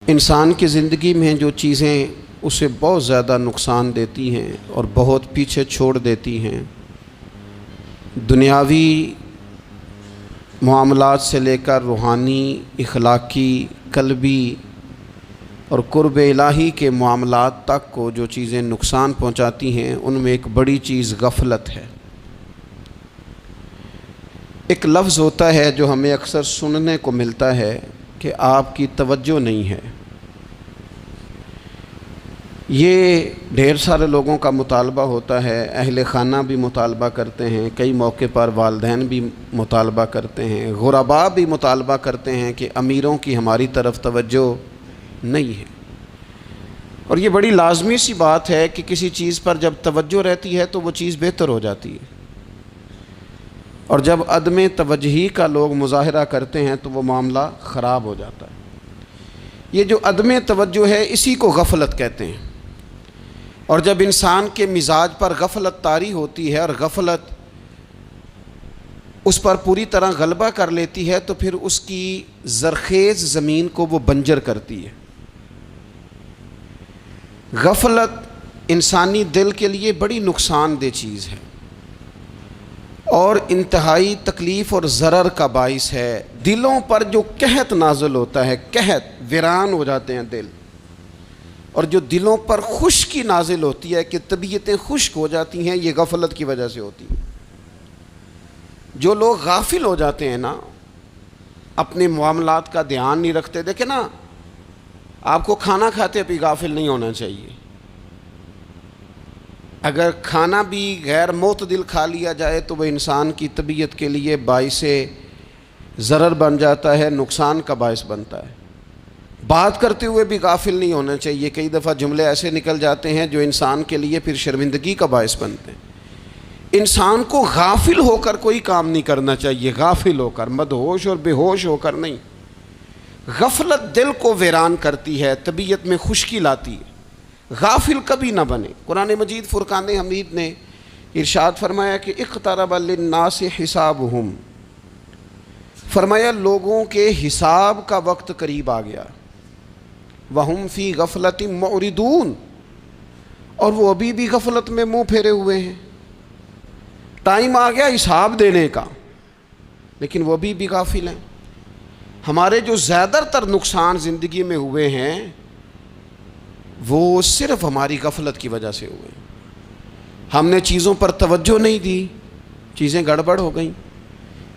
انسان کی زندگی میں جو چیزیں اسے بہت زیادہ نقصان دیتی ہیں اور بہت پیچھے چھوڑ دیتی ہیں، دنیاوی معاملات سے لے کر روحانی، اخلاقی، قلبی اور قرب الہی کے معاملات تک کو جو چیزیں نقصان پہنچاتی ہیں، ان میں ایک بڑی چیز غفلت ہے۔ ایک لفظ ہوتا ہے جو ہمیں اکثر سننے کو ملتا ہے کہ آپ کی توجہ نہیں ہے۔ یہ ڈھیر سارے لوگوں کا مطالبہ ہوتا ہے، اہل خانہ بھی مطالبہ کرتے ہیں، کئی موقع پر والدین بھی مطالبہ کرتے ہیں، غرباء بھی مطالبہ کرتے ہیں کہ امیروں کی ہماری طرف توجہ نہیں ہے۔ اور یہ بڑی لازمی سی بات ہے کہ کسی چیز پر جب توجہ رہتی ہے تو وہ چیز بہتر ہو جاتی ہے، اور جب عدم توجہی کا لوگ مظاہرہ کرتے ہیں تو وہ معاملہ خراب ہو جاتا ہے۔ یہ جو عدم توجہ ہے اسی کو غفلت کہتے ہیں، اور جب انسان کے مزاج پر غفلت طاری ہوتی ہے اور غفلت اس پر پوری طرح غلبہ کر لیتی ہے تو پھر اس کی زرخیز زمین کو وہ بنجر کرتی ہے۔ غفلت انسانی دل کے لیے بڑی نقصان دہ چیز ہے اور انتہائی تکلیف اور ضرر کا باعث ہے۔ دلوں پر جو قحط نازل ہوتا ہے، قحط، ویران ہو جاتے ہیں دل، اور جو دلوں پر خشکی نازل ہوتی ہے کہ طبیعتیں خشک ہو جاتی ہیں، یہ غفلت کی وجہ سے ہوتی ہے۔ جو لوگ غافل ہو جاتے ہیں نا، اپنے معاملات کا دھیان نہیں رکھتے، دیکھیں نا، آپ کو کھانا کھاتے بھی غافل نہیں ہونا چاہیے۔ اگر کھانا بھی غیر معتدل کھا لیا جائے تو وہ انسان کی طبیعت کے لیے باعث ضرر بن جاتا ہے، نقصان کا باعث بنتا ہے۔ بات کرتے ہوئے بھی غافل نہیں ہونا چاہیے، کئی دفعہ جملے ایسے نکل جاتے ہیں جو انسان کے لیے پھر شرمندگی کا باعث بنتے ہیں۔ انسان کو غافل ہو کر کوئی کام نہیں کرنا چاہیے، غافل ہو کر، مدہوش اور بے ہوش ہو کر نہیں۔ غفلت دل کو ویران کرتی ہے، طبیعت میں خشکی لاتی ہے۔ غافل کبھی نہ بنے۔ قرآن مجید فرقان حمید نے ارشاد فرمایا کہ اقترب للناس حسابہم، فرمایا لوگوں کے حساب کا وقت قریب آ گیا، وہم فی غفلۃ معرضون، اور وہ ابھی بھی غفلت میں منہ پھیرے ہوئے ہیں۔ ٹائم آ گیا حساب دینے کا، لیکن وہ ابھی بھی غافل ہیں۔ ہمارے جو زیادہ تر نقصان زندگی میں ہوئے ہیں وہ صرف ہماری غفلت کی وجہ سے ہوئے۔ ہم نے چیزوں پر توجہ نہیں دی، چیزیں گڑبڑ ہو گئیں۔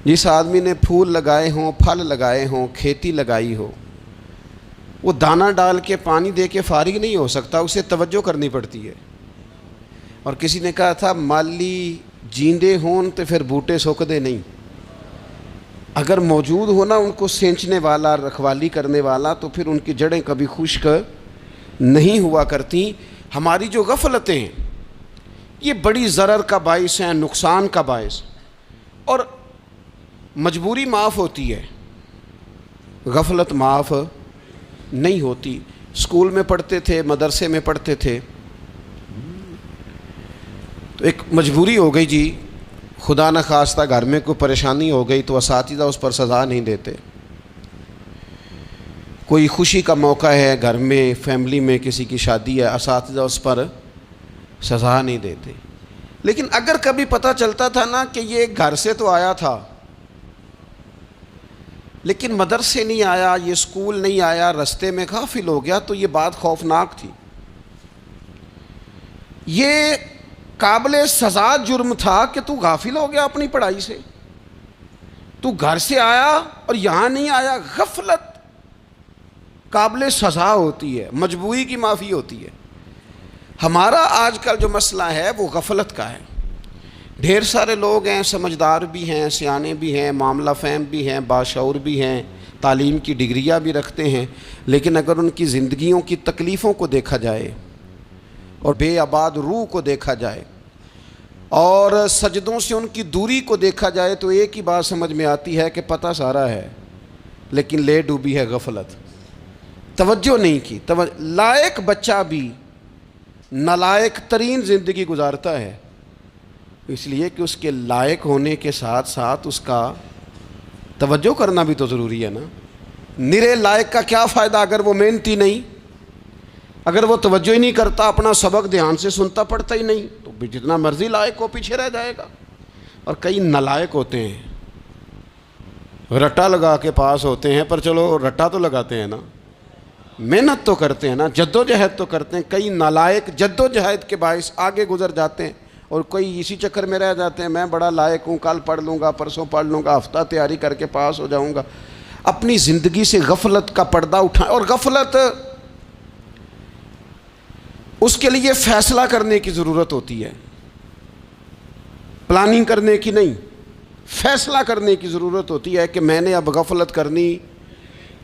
جس آدمی نے پھول لگائے ہوں، پھل لگائے ہوں، کھیتی لگائی ہو، وہ دانہ ڈال کے پانی دے کے فارغ نہیں ہو سکتا، اسے توجہ کرنی پڑتی ہے۔ اور کسی نے کہا تھا مالی جیندے ہون تو پھر بوٹے سوکدے نہیں، اگر موجود ہونا ان کو سینچنے والا، رکھوالی کرنے والا، تو پھر ان کی جڑیں کبھی خشک نہیں ہوا کرتی۔ ہماری جو غفلتیں ہیں یہ بڑی ضرر کا باعث ہیں، نقصان کا باعث، اور مجبوری معاف ہوتی ہے، غفلت معاف نہیں ہوتی۔ اسکول میں پڑھتے تھے، مدرسے میں پڑھتے تھے، تو ایک مجبوری ہو گئی جی، خدا نخواستہ گھر میں کوئی پریشانی ہو گئی تو اساتذہ اس پر سزا نہیں دیتے۔ کوئی خوشی کا موقع ہے گھر میں، فیملی میں کسی کی شادی ہے، اساتذہ اس پر سزا نہیں دیتے۔ لیکن اگر کبھی پتہ چلتا تھا نا کہ یہ گھر سے تو آیا تھا لیکن مدرسے نہیں آیا، یہ اسکول نہیں آیا، رستے میں غافل ہو گیا، تو یہ بات خوفناک تھی۔ یہ قابل سزا جرم تھا کہ تو غافل ہو گیا اپنی پڑھائی سے، تو گھر سے آیا اور یہاں نہیں آیا۔ غفلت قابل سزا ہوتی ہے، مجبوری کی معافی ہوتی ہے۔ ہمارا آج کل جو مسئلہ ہے وہ غفلت کا ہے۔ ڈھیر سارے لوگ ہیں، سمجھدار بھی ہیں، سیانے بھی ہیں، معاملہ فہم بھی ہیں، باشعور بھی ہیں، تعلیم کی ڈگریاں بھی رکھتے ہیں، لیکن اگر ان کی زندگیوں کی تکلیفوں کو دیکھا جائے اور بے آباد روح کو دیکھا جائے اور سجدوں سے ان کی دوری کو دیکھا جائے تو ایک ہی بات سمجھ میں آتی ہے کہ پتہ سارا ہے لیکن لے ڈوبی ہے غفلت، توجہ نہیں کی۔ لائق بچہ بھی نالائق ترین زندگی گزارتا ہے، اس لیے کہ اس کے لائق ہونے کے ساتھ ساتھ اس کا توجہ کرنا بھی تو ضروری ہے نا۔ نرے لائق کا کیا فائدہ اگر وہ محنتی نہیں، اگر وہ توجہ ہی نہیں کرتا، اپنا سبق دھیان سے سنتا پڑھتا ہی نہیں، تو بھی جتنا مرضی لائق ہو پیچھے رہ جائے گا۔ اور کئی نالائق ہوتے ہیں، رٹا لگا کے پاس ہوتے ہیں، پر چلو رٹا تو لگاتے ہیں نا، محنت تو کرتے ہیں نا، جد و جہد تو کرتے ہیں۔ کئی نالائق جد و جہد کے باعث آگے گزر جاتے ہیں، اور کوئی اسی چکر میں رہ جاتے ہیں، میں بڑا لائق ہوں، کل پڑھ لوں گا، پرسوں پڑھ لوں گا، ہفتہ تیاری کر کے پاس ہو جاؤں گا۔ اپنی زندگی سے غفلت کا پردہ اٹھائیں، اور غفلت اس کے لیے فیصلہ کرنے کی ضرورت ہوتی ہے، پلاننگ کرنے کی نہیں، فیصلہ کرنے کی ضرورت ہوتی ہے کہ میں نے اب غفلت کرنی۔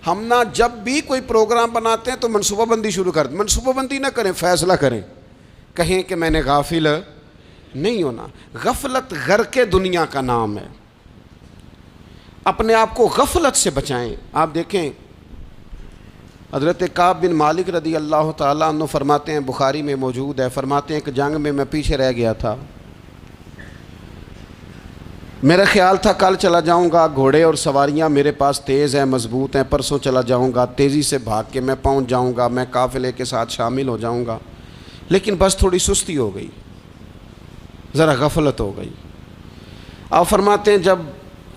ہم نہ جب بھی کوئی پروگرام بناتے ہیں تو منصوبہ بندی شروع کر دیں، منصوبہ بندی نہ کریں، فیصلہ کریں، کہیں کہ میں نے غافل نہیں ہونا۔ غفلت غرق دنیا کا نام ہے، اپنے آپ کو غفلت سے بچائیں۔ آپ دیکھیں حضرت کعب بن مالک رضی اللہ تعالیٰ عنہ فرماتے ہیں، بخاری میں موجود ہے، فرماتے ہیں کہ جنگ میں پیچھے رہ گیا تھا، میرا خیال تھا کل چلا جاؤں گا، گھوڑے اور سواریاں میرے پاس تیز ہیں، مضبوط ہیں، پرسوں چلا جاؤں گا، تیزی سے بھاگ کے میں پہنچ جاؤں گا، میں قافلے کے ساتھ شامل ہو جاؤں گا، لیکن بس تھوڑی سستی ہو گئی، ذرا غفلت ہو گئی۔ آپ فرماتے ہیں جب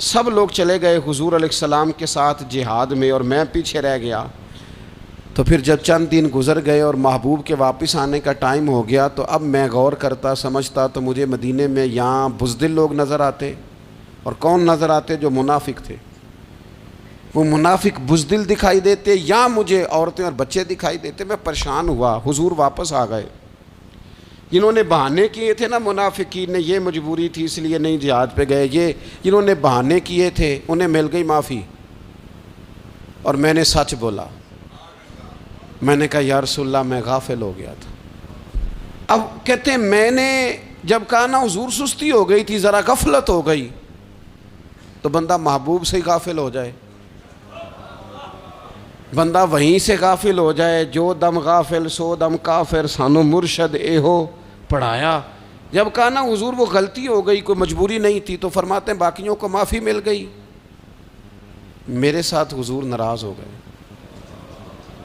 سب لوگ چلے گئے حضور علیہ السلام کے ساتھ جہاد میں اور میں پیچھے رہ گیا، تو پھر جب چند دن گزر گئے اور محبوب کے واپس آنے کا ٹائم ہو گیا، تو اب میں غور کرتا سمجھتا تو مجھے مدینے میں یہاں بزدل لوگ نظر آتے، اور کون نظر آتے؟ جو منافق تھے، وہ منافق بزدل دکھائی دیتے، یا مجھے عورتیں اور بچے دکھائی دیتے۔ میں پریشان ہوا، حضور واپس آ گئے۔ جنہوں نے بہانے کیے تھے نا منافقین نے، یہ مجبوری تھی اس لیے نہیں جہاد پہ گئے، یہ جنہوں نے بہانے کیے تھے انہیں مل گئی معافی، اور میں نے سچ بولا، میں نے کہا یا رسول اللہ میں غافل ہو گیا تھا۔ اب کہتے ہیں میں نے جب کہا نا حضور سستی ہو گئی تھی، ذرا غفلت ہو گئی، تو بندہ محبوب سے ہی غافل ہو جائے، بندہ وہیں سے غافل ہو جائے۔ جو دم غافل سو دم کافر، سانو مرشد اے ہو پڑھایا۔ جب کہا نا حضور وہ غلطی ہو گئی، کوئی مجبوری نہیں تھی، تو فرماتے ہیں باقیوں کو معافی مل گئی، میرے ساتھ حضور ناراض ہو گئے۔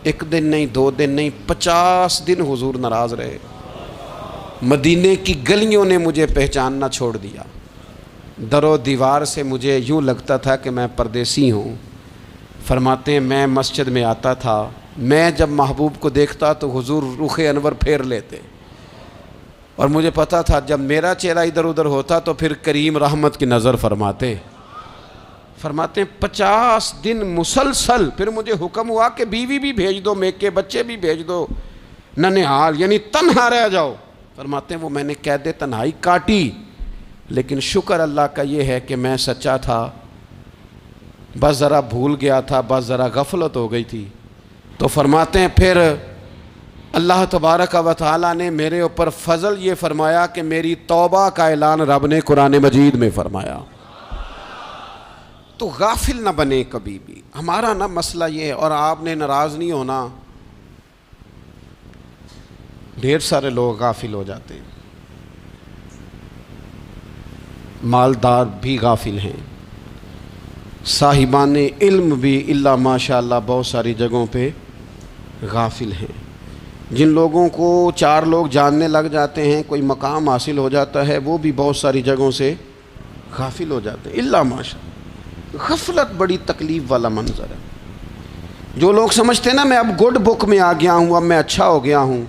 ایک دن نہیں، 2 دن نہیں، 50 دن حضور ناراض رہے۔ مدینے کی گلیوں نے مجھے پہچاننا چھوڑ دیا، در و دیوار سے مجھے یوں لگتا تھا کہ میں پردیسی ہوں۔ فرماتے ہیں میں مسجد میں آتا تھا، میں جب محبوب کو دیکھتا تو حضور رخ انور پھیر لیتے، اور مجھے پتا تھا جب میرا چہرہ ادھر ادھر ہوتا تو پھر کریم رحمت کی نظر فرماتے۔ فرماتے ہیں 50 دن مسلسل، پھر مجھے حکم ہوا کہ بیوی بھی بھیج دو، میکے بچے بھی بھیج دو، ننہال یعنی تنہا رہ جاؤ۔ فرماتے ہیں وہ میں نے قید تنہائی کاٹی، لیکن شکر اللہ کا یہ ہے کہ میں سچا تھا، بس ذرا بھول گیا تھا، بس ذرا غفلت ہو گئی تھی۔ تو فرماتے ہیں پھر اللہ تبارک و تعالیٰ نے میرے اوپر فضل یہ فرمایا کہ میری توبہ کا اعلان رب نے قرآن مجید میں فرمایا۔ تو غافل نہ بنے کبھی بھی، ہمارا نا مسئلہ یہ ہے، اور آپ نے ناراض نہیں ہونا، ڈھیر سارے لوگ غافل ہو جاتے ہیں، مالدار بھی غافل ہیں، صاحبان علم بھی الا ماشاء اللہ بہت ساری جگہوں پہ غافل ہیں۔ جن لوگوں کو 4 لوگ جاننے لگ جاتے ہیں، کوئی مقام حاصل ہو جاتا ہے، وہ بھی بہت ساری جگہوں سے غافل ہو جاتے ہیں الا ماشاء اللہ۔ غفلت بڑی تکلیف والا منظر ہے۔ جو لوگ سمجھتے ہیں نا میں اب گڈ بک میں آ گیا ہوں، اب میں اچھا ہو گیا ہوں،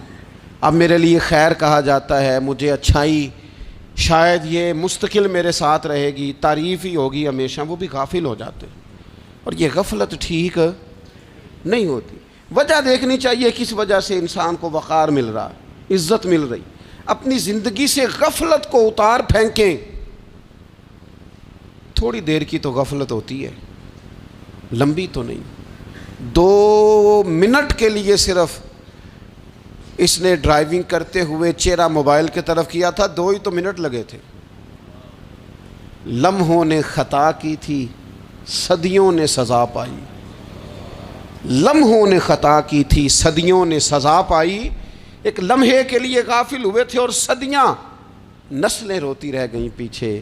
اب میرے لیے خیر کہا جاتا ہے، مجھے اچھائی شاید یہ مستقل میرے ساتھ رہے گی، تعریف ہی ہوگی ہمیشہ، وہ بھی غافل ہو جاتے ہیں۔ اور یہ غفلت ٹھیک نہیں ہوتی۔ وجہ دیکھنی چاہیے کس وجہ سے انسان کو وقار مل رہا، عزت مل رہی۔ اپنی زندگی سے غفلت کو اتار پھینکیں۔ تھوڑی دیر کی تو غفلت ہوتی ہے، لمبی تو نہیں۔ 2 منٹ کے لیے صرف اس نے ڈرائیونگ کرتے ہوئے چہرہ موبائل کی طرف کیا تھا، 2 ہی تو منٹ لگے تھے۔ لمحوں نے خطا کی تھی، صدیوں نے سزا پائی۔ لمحوں نے خطا کی تھی، صدیوں نے سزا پائی۔ ایک لمحے کے لیے غافل ہوئے تھے اور صدیاں، نسلیں روتی رہ گئیں پیچھے۔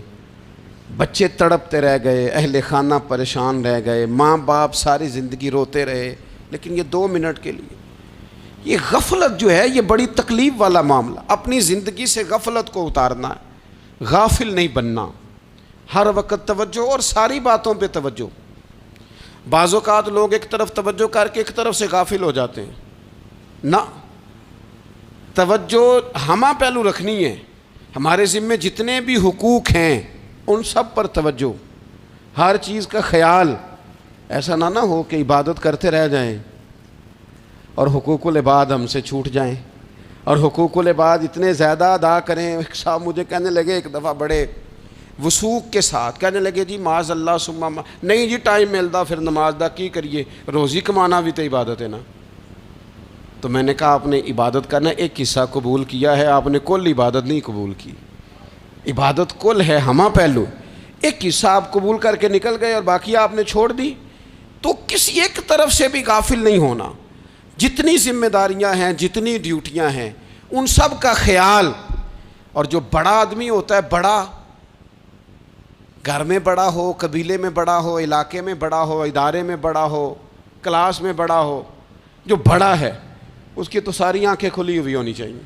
بچے تڑپتے رہ گئے، اہل خانہ پریشان رہ گئے، ماں باپ ساری زندگی روتے رہے، لیکن یہ 2 منٹ کے لیے یہ غفلت جو ہے یہ بڑی تکلیف والا معاملہ. اپنی زندگی سے غفلت کو اتارنا ہے، غافل نہیں بننا، ہر وقت توجہ اور ساری باتوں پہ توجہ. بعض اوقات لوگ ایک طرف توجہ کر کے ایک طرف سے غافل ہو جاتے ہیں. نہ، توجہ ہمہ پہلو رکھنی ہے. ہمارے ذمے جتنے بھی حقوق ہیں ان سب پر توجہ، ہر چیز کا خیال. ایسا نہ ہو کہ عبادت کرتے رہ جائیں اور حقوق العباد ہم سے چھوٹ جائیں، اور حقوق العباد اتنے زیادہ ادا کریں. ایک صاحب مجھے کہنے لگے ایک دفعہ بڑے وثوق کے ساتھ کہنے لگے جی معاذ اللہ ثم نہیں جی ٹائم ملتا پھر نماز دا کی کریے، روزی کمانا بھی تو عبادت ہے نا. تو میں نے کہا آپ نے عبادت کرنا ایک حصہ قبول کیا ہے، آپ نے کل عبادت نہیں قبول کی. عبادت کل ہے، ہمہ پہلو. ایک حصہ آپ قبول کر کے نکل گئے اور باقی آپ نے چھوڑ دی. تو کسی ایک طرف سے بھی غافل نہیں ہونا. جتنی ذمہ داریاں ہیں، جتنی ڈیوٹیاں ہیں، ان سب کا خیال. اور جو بڑا آدمی ہوتا ہے، بڑا گھر میں بڑا ہو، قبیلے میں بڑا ہو، علاقے میں بڑا ہو، ادارے میں بڑا ہو، کلاس میں بڑا ہو، جو بڑا ہے اس کی تو ساری آنکھیں کھلی ہوئی ہونی چاہیے.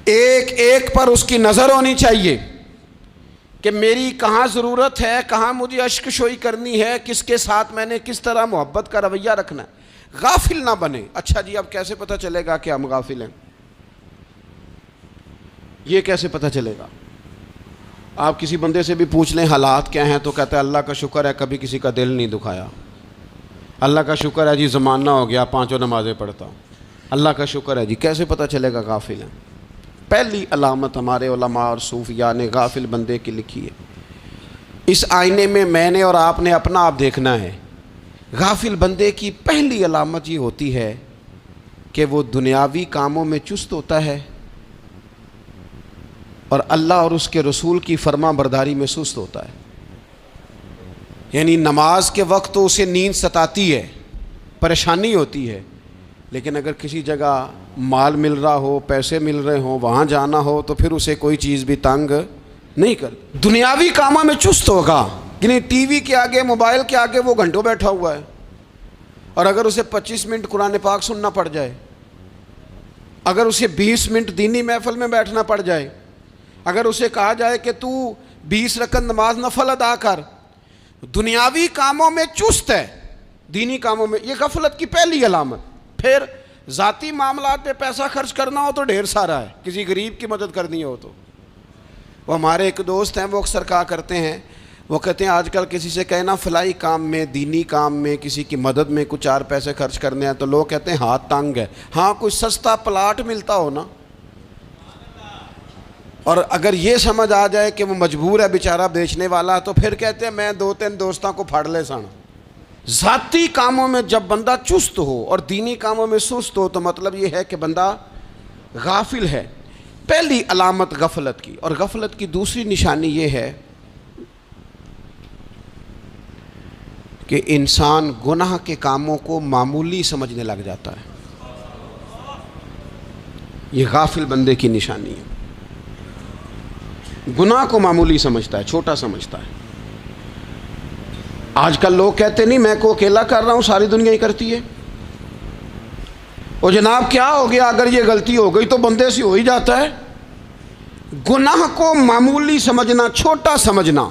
ایک ایک پر اس کی نظر ہونی چاہیے کہ میری کہاں ضرورت ہے، کہاں مجھے اشک شوئی کرنی ہے، کس کے ساتھ میں نے کس طرح محبت کا رویہ رکھنا ہے. غافل نہ بنے. اچھا جی اب کیسے پتہ چلے گا کہ ہم غافل ہیں؟ یہ کیسے پتہ چلے گا؟ آپ کسی بندے سے بھی پوچھ لیں حالات کیا ہیں تو کہتا ہے اللہ کا شکر ہے کبھی کسی کا دل نہیں دکھایا، اللہ کا شکر ہے جی زمانہ ہو گیا 5 نمازیں پڑھتا ہوں، اللہ کا شکر ہے جی. کیسے پتہ چلے گا غافل ہیں؟ پہلی علامت ہمارے علماء اور صوفیاء نے غافل بندے کی لکھی ہے. اس آئینے میں نے اور آپ نے اپنا آپ دیکھنا ہے. غافل بندے کی پہلی علامت یہ ہوتی ہے کہ وہ دنیاوی کاموں میں چست ہوتا ہے اور اللہ اور اس کے رسول کی فرما برداری میں سست ہوتا ہے. یعنی نماز کے وقت تو اسے نیند ستاتی ہے، پریشانی ہوتی ہے، لیکن اگر کسی جگہ مال مل رہا ہو، پیسے مل رہے ہوں، وہاں جانا ہو تو پھر اسے کوئی چیز بھی تنگ نہیں کر. دنیاوی کاموں میں چست ہوگا، یعنی ٹی وی کے آگے، موبائل کے آگے وہ گھنٹوں بیٹھا ہوا ہے. اور اگر اسے 25 منٹ قرآن پاک سننا پڑ جائے، اگر اسے 20 منٹ دینی محفل میں بیٹھنا پڑ جائے، اگر اسے کہا جائے کہ تو 20 رکعت نماز نفل ادا کر، دنیاوی کاموں میں چست ہے، دینی کاموں میں، یہ غفلت کی پہلی علامت. پھر ذاتی معاملات پہ پیسہ خرچ کرنا ہو تو ڈھیر سارا ہے، کسی غریب کی مدد کرنی ہو تو. وہ ہمارے ایک دوست ہیں، وہ اکثر کہا کرتے ہیں، وہ کہتے ہیں آج کل کسی سے کہنا فلائی کام میں، دینی کام میں، کسی کی مدد میں کچھ 4 پیسے خرچ کرنے ہیں تو لوگ کہتے ہیں ہاتھ تنگ ہے. ہاں کوئی سستا پلاٹ ملتا ہو نا، اور اگر یہ سمجھ آ جائے کہ وہ مجبور ہے بیچارہ بیچنے والا، تو پھر کہتے ہیں میں 2-3 دوستوں کو پھاڑ لے سن. ذاتی کاموں میں جب بندہ چست ہو اور دینی کاموں میں سست ہو تو مطلب یہ ہے کہ بندہ غافل ہے. پہلی علامت غفلت کی. اور غفلت کی دوسری نشانی یہ ہے کہ انسان گناہ کے کاموں کو معمولی سمجھنے لگ جاتا ہے. یہ غافل بندے کی نشانی ہے. گناہ کو معمولی سمجھتا ہے، چھوٹا سمجھتا ہے. آج کل لوگ کہتے نہیں میں کو اکیلا کر رہا ہوں، ساری دنیا ہی کرتی ہے. اور جناب کیا ہو گیا اگر یہ غلطی ہو گئی تو بندے سے ہو ہی جاتا ہے. گناہ کو معمولی سمجھنا، چھوٹا سمجھنا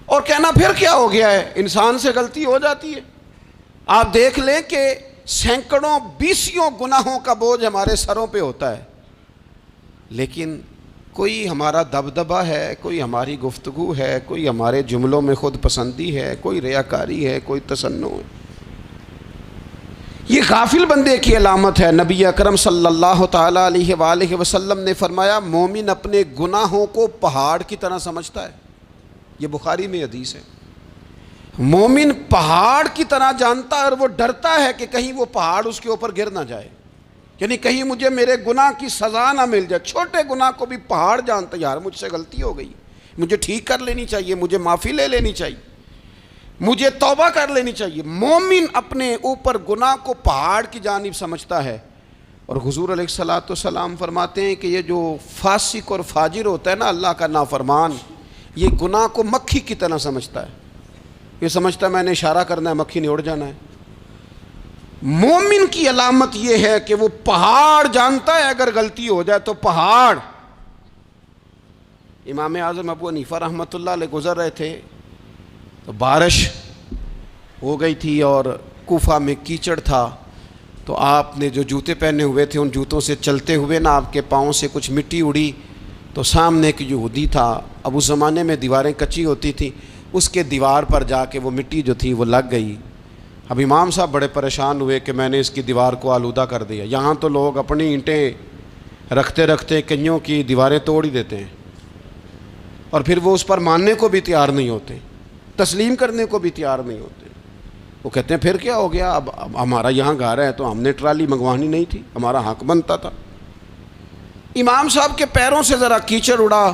اور کہنا پھر کیا ہو گیا ہے، انسان سے غلطی ہو جاتی ہے. آپ دیکھ لیں کہ سینکڑوں بیسیوں گناہوں کا بوجھ ہمارے سروں پہ ہوتا ہے، لیکن کوئی ہمارا دبدبہ ہے، کوئی ہماری گفتگو ہے، کوئی ہمارے جملوں میں خود پسندی ہے، کوئی ریاکاری ہے، کوئی تصنع ہے. یہ غافل بندے کی علامت ہے. نبی اکرم صلی اللہ تعالیٰ علیہ وآلہ وسلم نے فرمایا مومن اپنے گناہوں کو پہاڑ کی طرح سمجھتا ہے. یہ بخاری میں حدیث ہے. مومن پہاڑ کی طرح جانتا ہے اور وہ ڈرتا ہے کہ کہیں وہ پہاڑ اس کے اوپر گر نہ جائے، یعنی کہیں مجھے میرے گناہ کی سزا نہ مل جائے. چھوٹے گناہ کو بھی پہاڑ جانتا ہے، یار مجھ سے غلطی ہو گئی، مجھے ٹھیک کر لینی چاہیے، مجھے معافی لے لینی چاہیے، مجھے توبہ کر لینی چاہیے. مومن اپنے اوپر گناہ کو پہاڑ کی جانب سمجھتا ہے. اور حضور علیہ الصلوۃ والسلام فرماتے ہیں کہ یہ جو فاسق اور فاجر ہوتا ہے نا، اللہ کا نافرمان، یہ گناہ کو مکھی کی طرح سمجھتا ہے، یہ سمجھتا ہے میں نے اشارہ کرنا ہے مکھی نے اڑ جانا ہے۔ مومن کی علامت یہ ہے کہ وہ پہاڑ جانتا ہے اگر غلطی ہو جائے تو پہاڑ۔ امام اعظم ابو حنیفہ رحمۃ اللہ علیہ گزر رہے تھے تو بارش ہو گئی تھی اور کوفہ میں کیچڑ تھا، تو آپ نے جو جوتے پہنے ہوئے تھے ان جوتوں سے چلتے ہوئے نا آپ کے پاؤں سے کچھ مٹی اڑی، تو سامنے ایک یہودی تھا، اب اس زمانے میں دیواریں کچی ہوتی تھیں، اس کے دیوار پر جا کے وہ مٹی جو تھی وہ لگ گئی۔ اب امام صاحب بڑے پریشان ہوئے کہ میں نے اس کی دیوار کو آلودہ کر دیا۔ یہاں تو لوگ اپنی اینٹیں رکھتے رکھتے کئیوں کی دیواریں توڑ ہی دیتے ہیں، اور پھر وہ اس پر ماننے کو بھی تیار نہیں ہوتے، تسلیم کرنے کو بھی تیار نہیں ہوتے۔ وہ کہتے ہیں پھر کیا ہو گیا، اب ہمارا یہاں گھر ہے تو ہم نے ٹرالی منگوانی نہیں تھی، ہمارا حق بنتا تھا۔ امام صاحب کے پیروں سے ذرا کیچڑ اڑا،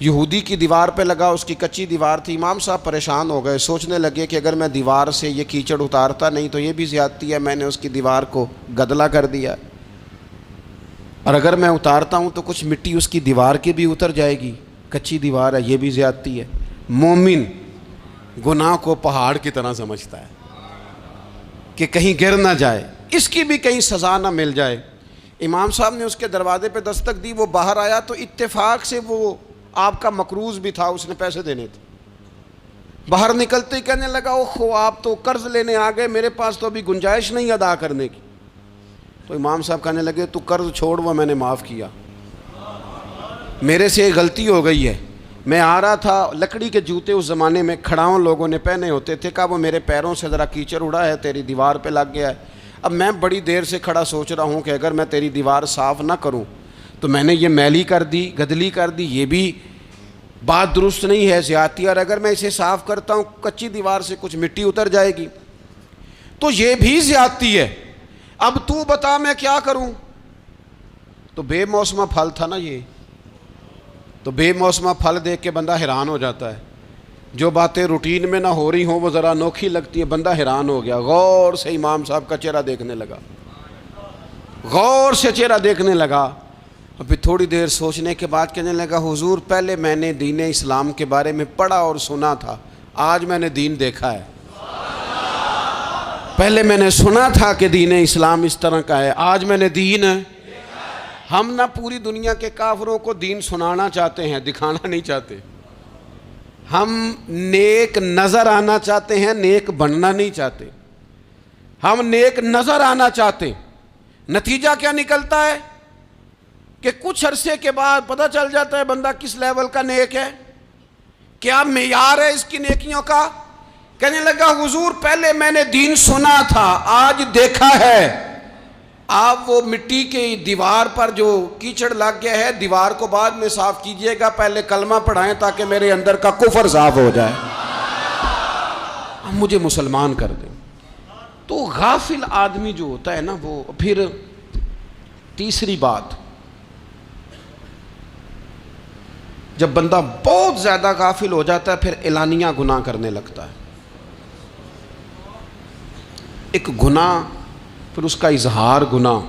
یہودی کی دیوار پہ لگا، اس کی کچی دیوار تھی۔ امام صاحب پریشان ہو گئے، سوچنے لگے کہ اگر میں دیوار سے یہ کیچڑ اتارتا نہیں تو یہ بھی زیادتی ہے، میں نے اس کی دیوار کو گدلا کر دیا، اور اگر میں اتارتا ہوں تو کچھ مٹی اس کی دیوار کی بھی اتر جائے گی، کچی دیوار ہے، یہ بھی زیادتی ہے۔ مومن گناہ کو پہاڑ کی طرح سمجھتا ہے کہ کہیں گر نہ جائے، اس کی بھی کہیں سزا نہ مل جائے۔ امام صاحب نے اس کے دروازے پہ دستک دی، وہ باہر آیا تو اتفاق سے وہ آپ کا مقروض بھی تھا، اس نے پیسے دینے تھے۔ باہر نکلتے ہی کہنے لگا اوہ آپ تو قرض لینے آ گئے، میرے پاس تو ابھی گنجائش نہیں ادا کرنے کی۔ تو امام صاحب کہنے لگے تو قرض چھوڑ، وہ میں نے معاف کیا، میرے سے غلطی ہو گئی ہے، میں آ رہا تھا، لکڑی کے جوتے اس زمانے میں کھڑاؤں لوگوں نے پہنے ہوتے تھے، کہا وہ میرے پیروں سے ذرا کیچڑ اڑا ہے، تیری دیوار پہ لگ گیا ہے۔ اب میں بڑی دیر سے کھڑا سوچ رہا ہوں کہ اگر میں تیری دیوار صاف نہ کروں تو میں نے یہ میلی کر دی، گدلی کر دی، یہ بھی بات درست نہیں ہے، زیادتی، اور اگر میں اسے صاف کرتا ہوں کچی دیوار سے کچھ مٹی اتر جائے گی تو یہ بھی زیادتی ہے، اب تو بتا میں کیا کروں۔ تو بے موسمہ پھل تھا نا یہ، تو بے موسمہ پھل دیکھ کے بندہ حیران ہو جاتا ہے، جو باتیں روٹین میں نہ ہو رہی ہوں وہ ذرا انوکھی لگتی ہے، بندہ حیران ہو گیا، غور سے امام صاحب کا چہرہ دیکھنے لگا، غور سے چہرہ دیکھنے لگا، اور پھر تھوڑی دیر سوچنے کے بعد کہنے لگا حضور پہلے میں نے دین اسلام کے بارے میں پڑھا اور سنا تھا، آج میں نے دین دیکھا ہے۔ پہلے میں نے سنا تھا کہ دین اسلام اس طرح کا ہے، آج میں نے دین ہم نہ پوری دنیا کے کافروں کو دین سنانا چاہتے ہیں، دکھانا نہیں چاہتے، ہم نیک نظر آنا چاہتے ہیں، نیک بننا نہیں چاہتے، ہم نیک نظر آنا چاہتے۔ نتیجہ کیا نکلتا ہے کہ کچھ عرصے کے بعد پتہ چل جاتا ہے بندہ کس لیول کا نیک ہے، کیا معیار ہے اس کی نیکیوں کا۔ کہنے لگا حضور پہلے میں نے دین سنا تھا، آج دیکھا ہے۔ آپ وہ مٹی کی دیوار پر جو کیچڑ لگ گیا ہے، دیوار کو بعد میں صاف کیجئے گا، پہلے کلمہ پڑھائیں تاکہ میرے اندر کا کفر صاف ہو جائے، مجھے مسلمان کر دیں۔ تو غافل آدمی جو ہوتا ہے نا، وہ پھر تیسری بات، جب بندہ بہت زیادہ غافل ہو جاتا ہے پھر اعلانیہ گناہ کرنے لگتا ہے۔ ایک گناہ پھر اس کا اظہار گناہ،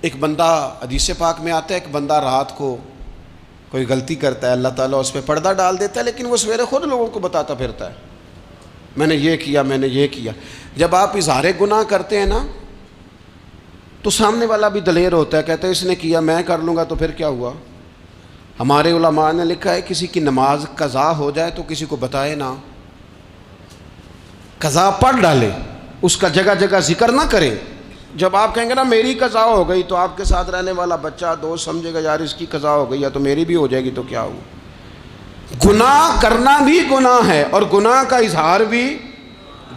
ایک بندہ حدیث پاک میں آتا ہے، ایک بندہ رات کو کوئی غلطی کرتا ہے، اللہ تعالیٰ اس پہ پردہ ڈال دیتا ہے، لیکن وہ سویرے خود لوگوں کو بتاتا پھرتا ہے میں نے یہ کیا، میں نے یہ کیا۔ جب آپ اظہار گناہ کرتے ہیں نا تو سامنے والا بھی دلیر ہوتا ہے، کہتا ہے اس نے کیا میں کر لوں گا تو پھر کیا ہوا۔ ہمارے علماء نے لکھا ہے کسی کی نماز قضا ہو جائے تو کسی کو بتائے نہ، قضا پڑھ ڈالے، اس کا جگہ جگہ ذکر نہ کرے۔ جب آپ کہیں گے نا میری قضا ہو گئی تو آپ کے ساتھ رہنے والا بچہ دوست سمجھے گا یار اس کی قضا ہو گئی ہے تو میری بھی ہو جائے گی تو کیا ہوا۔ گناہ کرنا بھی گناہ ہے اور گناہ کا اظہار بھی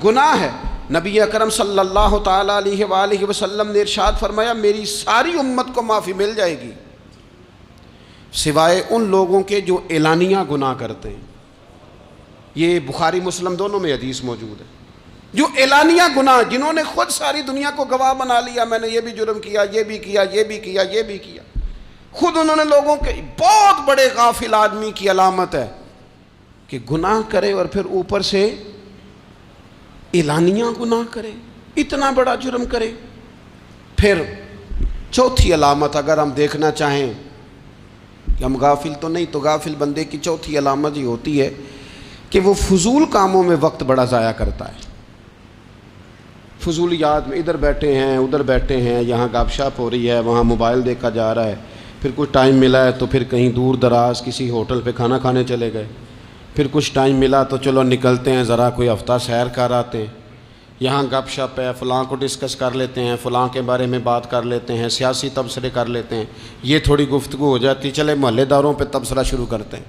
گناہ ہے۔ نبی اکرم صلی اللہ تعالیٰ علیہ وآلہ وسلم نے ارشاد فرمایا میری ساری امت کو معافی مل جائے گی سوائے ان لوگوں کے جو اعلانیہ گناہ کرتے ہیں۔ یہ بخاری مسلم دونوں میں حدیث موجود ہے۔ جو اعلانیہ گناہ، جنہوں نے خود ساری دنیا کو گواہ بنا لیا، میں نے یہ بھی جرم کیا، یہ بھی کیا، یہ بھی کیا، یہ بھی کیا، خود انہوں نے لوگوں کے، بہت بڑے غافل آدمی کی علامت ہے کہ گناہ کرے اور پھر اوپر سے اعلانیہ گناہ کرے، اتنا بڑا جرم کرے۔ پھر چوتھی علامت اگر ہم دیکھنا چاہیں کہ ہم غافل تو نہیں. تو غافل بندے کی چوتھی علامت یہ ہوتی ہے کہ وہ فضول کاموں میں وقت بڑا ضائع کرتا ہے. فضولیات میں ادھر بیٹھے ہیں ادھر بیٹھے ہیں, یہاں گپ شپ ہو رہی ہے, وہاں موبائل دیکھا جا رہا ہے, پھر کچھ ٹائم ملا ہے تو پھر کہیں دور دراز کسی ہوٹل پہ کھانا کھانے چلے گئے, پھر کچھ ٹائم ملا تو چلو نکلتے ہیں ذرا کوئی ہفتہ سیر کر آتے ہیں, یہاں گپ شپ ہے, فلاں کو ڈسکس کر لیتے ہیں, فلاں کے بارے میں بات کر لیتے ہیں, سیاسی تبصرے کر لیتے ہیں, یہ تھوڑی گفتگو ہو جاتی, چلے محلے داروں پہ تبصرہ شروع کرتے ہیں,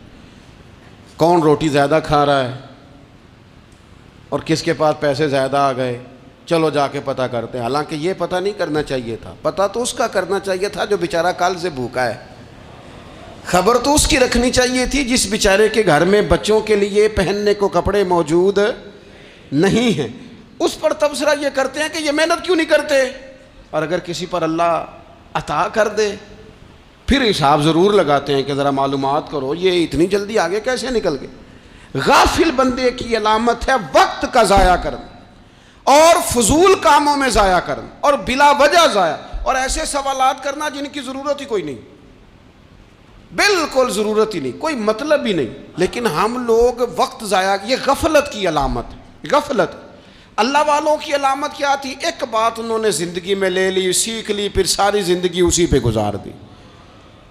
کون روٹی زیادہ کھا رہا ہے اور کس کے پاس پیسے زیادہ آ گئے, چلو جا کے پتہ کرتے ہیں. حالانکہ یہ پتہ نہیں کرنا چاہیے تھا, پتہ تو اس کا کرنا چاہیے تھا جو بیچارہ کل سے بھوکا ہے. خبر تو اس کی رکھنی چاہیے تھی جس بیچارے کے گھر میں بچوں کے لیے پہننے کو کپڑے موجود نہیں ہیں. اس پر تبصرہ یہ کرتے ہیں کہ یہ محنت کیوں نہیں کرتے, اور اگر کسی پر اللہ عطا کر دے پھر حساب ضرور لگاتے ہیں کہ ذرا معلومات کرو یہ اتنی جلدی آگے کیسے نکل گئے. غافل بندے کی علامت ہے وقت کا ضائع کرنا اور فضول کاموں میں ضائع کرنا اور بلا وجہ ضائع, اور ایسے سوالات کرنا جن کی ضرورت ہی کوئی نہیں, بالکل ضرورت ہی نہیں, کوئی مطلب ہی نہیں, لیکن ہم لوگ وقت ضائع. یہ غفلت کی علامت. غفلت. اللہ والوں کی علامت کیا تھی؟ ایک بات انہوں نے زندگی میں لے لی, سیکھ لی, پھر ساری زندگی اسی پہ گزار دی.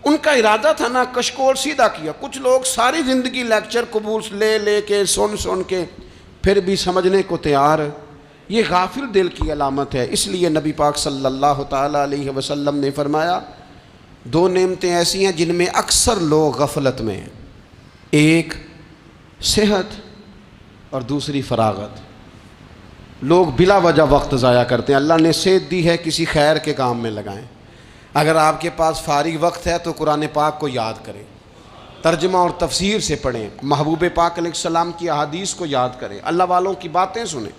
ان کا ارادہ تھا نا کشکول سیدھا کیا. کچھ لوگ ساری زندگی لیکچر قبول لے کے سن کے پھر بھی سمجھنے کو تیار. یہ غافل دل کی علامت ہے. اس لیے نبی پاک صلی اللہ تعالیٰ علیہ وسلم نے فرمایا دو نعمتیں ایسی ہیں جن میں اکثر لوگ غفلت میں ہیں, ایک صحت اور دوسری فراغت. لوگ بلا وجہ وقت ضائع کرتے ہیں. اللہ نے صحت دی ہے, کسی خیر کے کام میں لگائیں. اگر آپ کے پاس فارغ وقت ہے تو قرآن پاک کو یاد کریں, ترجمہ اور تفسیر سے پڑھیں, محبوب پاک علیہ السلام کی احادیث کو یاد کریں, اللہ والوں کی باتیں سنیں.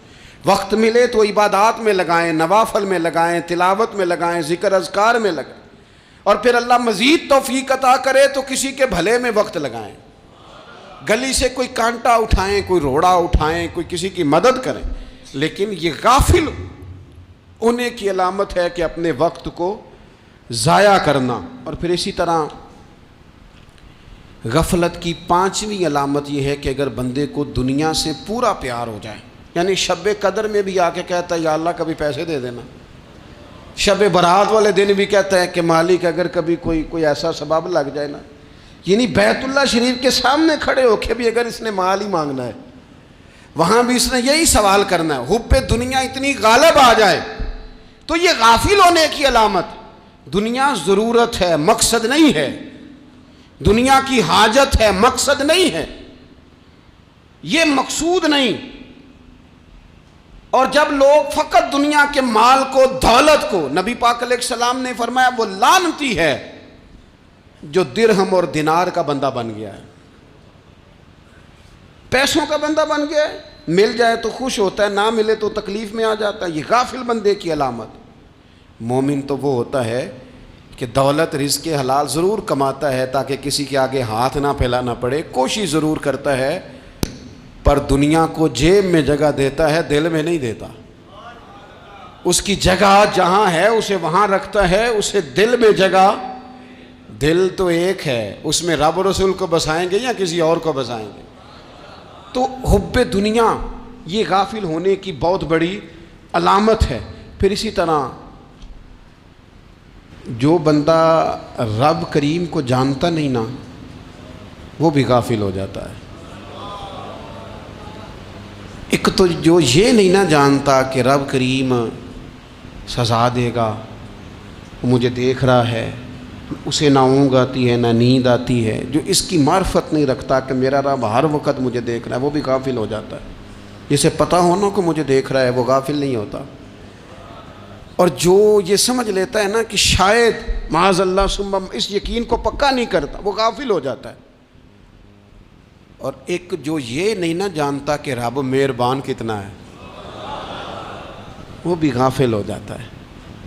وقت ملے تو عبادات میں لگائیں, نوافل میں لگائیں, تلاوت میں لگائیں, ذکر اذکار میں لگائیں, اور پھر اللہ مزید توفیق عطا کرے تو کسی کے بھلے میں وقت لگائیں. گلی سے کوئی کانٹا اٹھائیں, کوئی روڑا اٹھائیں, کوئی کسی کی مدد کریں. لیکن یہ غافل ہونے کی علامت ہے کہ اپنے وقت کو ضائع کرنا. اور پھر اسی طرح غفلت کی پانچویں علامت یہ ہے کہ اگر بندے کو دنیا سے پورا پیار ہو جائے, یعنی شب قدر میں بھی آ کے کہتا ہے یا اللہ کبھی پیسے دے دینا, شب برات والے دن بھی کہتا ہے کہ مالک اگر کبھی کوئی ایسا سبب لگ جائے نا, یعنی بیت اللہ شریف کے سامنے کھڑے ہو کے بھی اگر اس نے مال ہی مانگنا ہے وہاں بھی اس نے یہی سوال کرنا ہے, حب دنیا اتنی غالب آ جائے. تو یہ غافل ہونے کی علامت. دنیا ضرورت ہے, مقصد نہیں ہے. دنیا کی حاجت ہے, مقصد نہیں ہے. یہ مقصود نہیں. اور جب لوگ فقط دنیا کے مال کو, دولت کو, نبی پاک علیہ السلام نے فرمایا وہ لعنتی ہے جو درہم اور دینار کا بندہ بن گیا ہے, پیسوں کا بندہ بن گیا ہے. مل جائے تو خوش ہوتا ہے, نہ ملے تو تکلیف میں آ جاتا ہے. یہ غافل بندے کی علامت. مومن تو وہ ہوتا ہے کہ دولت رزق حلال ضرور کماتا ہے تاکہ کسی کے آگے ہاتھ نہ پھیلانا پڑے, کوشش ضرور کرتا ہے, پر دنیا کو جیب میں جگہ دیتا ہے, دل میں نہیں دیتا. اس کی جگہ جہاں ہے اسے وہاں رکھتا ہے, اسے دل میں جگہ. دل تو ایک ہے, اس میں رب و رسول کو بسائیں گے یا کسی اور کو بسائیں گے. تو حب دنیا یہ غافل ہونے کی بہت بڑی علامت ہے. پھر اسی طرح جو بندہ رب کریم کو جانتا نہیں نا وہ بھی غافل ہو جاتا ہے. ایک تو جو یہ نہیں نہ جانتا کہ رب کریم سزا دے گا, مجھے دیکھ رہا ہے, اسے نہ اونگ آتی ہے نہ نیند آتی ہے, جو اس کی معرفت نہیں رکھتا کہ میرا رب ہر وقت مجھے دیکھ رہا ہے, وہ بھی غافل ہو جاتا ہے. جسے پتہ ہونا کہ مجھے دیکھ رہا ہے وہ غافل نہیں ہوتا. اور جو یہ سمجھ لیتا ہے نا کہ شاید معاذ اللہ ثم اس یقین کو پکا نہیں کرتا, وہ غافل ہو جاتا ہے. اور ایک جو یہ نہیں نہ جانتا کہ رب مہربان کتنا ہے وہ بھی غافل ہو جاتا ہے.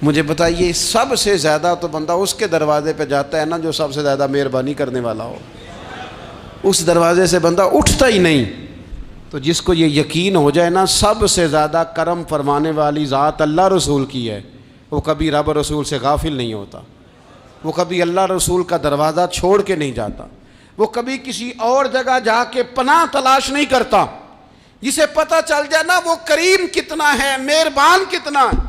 مجھے بتائیے سب سے زیادہ تو بندہ اس کے دروازے پہ جاتا ہے نا جو سب سے زیادہ مہربانی کرنے والا ہو, اس دروازے سے بندہ اٹھتا ہی نہیں. تو جس کو یہ یقین ہو جائے نا سب سے زیادہ کرم فرمانے والی ذات اللہ رسول کی ہے, وہ کبھی رب رسول سے غافل نہیں ہوتا. وہ کبھی اللہ رسول کا دروازہ چھوڑ کے نہیں جاتا، وہ کبھی کسی اور جگہ جا کے پناہ تلاش نہیں کرتا۔ جسے پتہ چل جائے نا وہ کریم کتنا ہے، مہربان کتنا ہے۔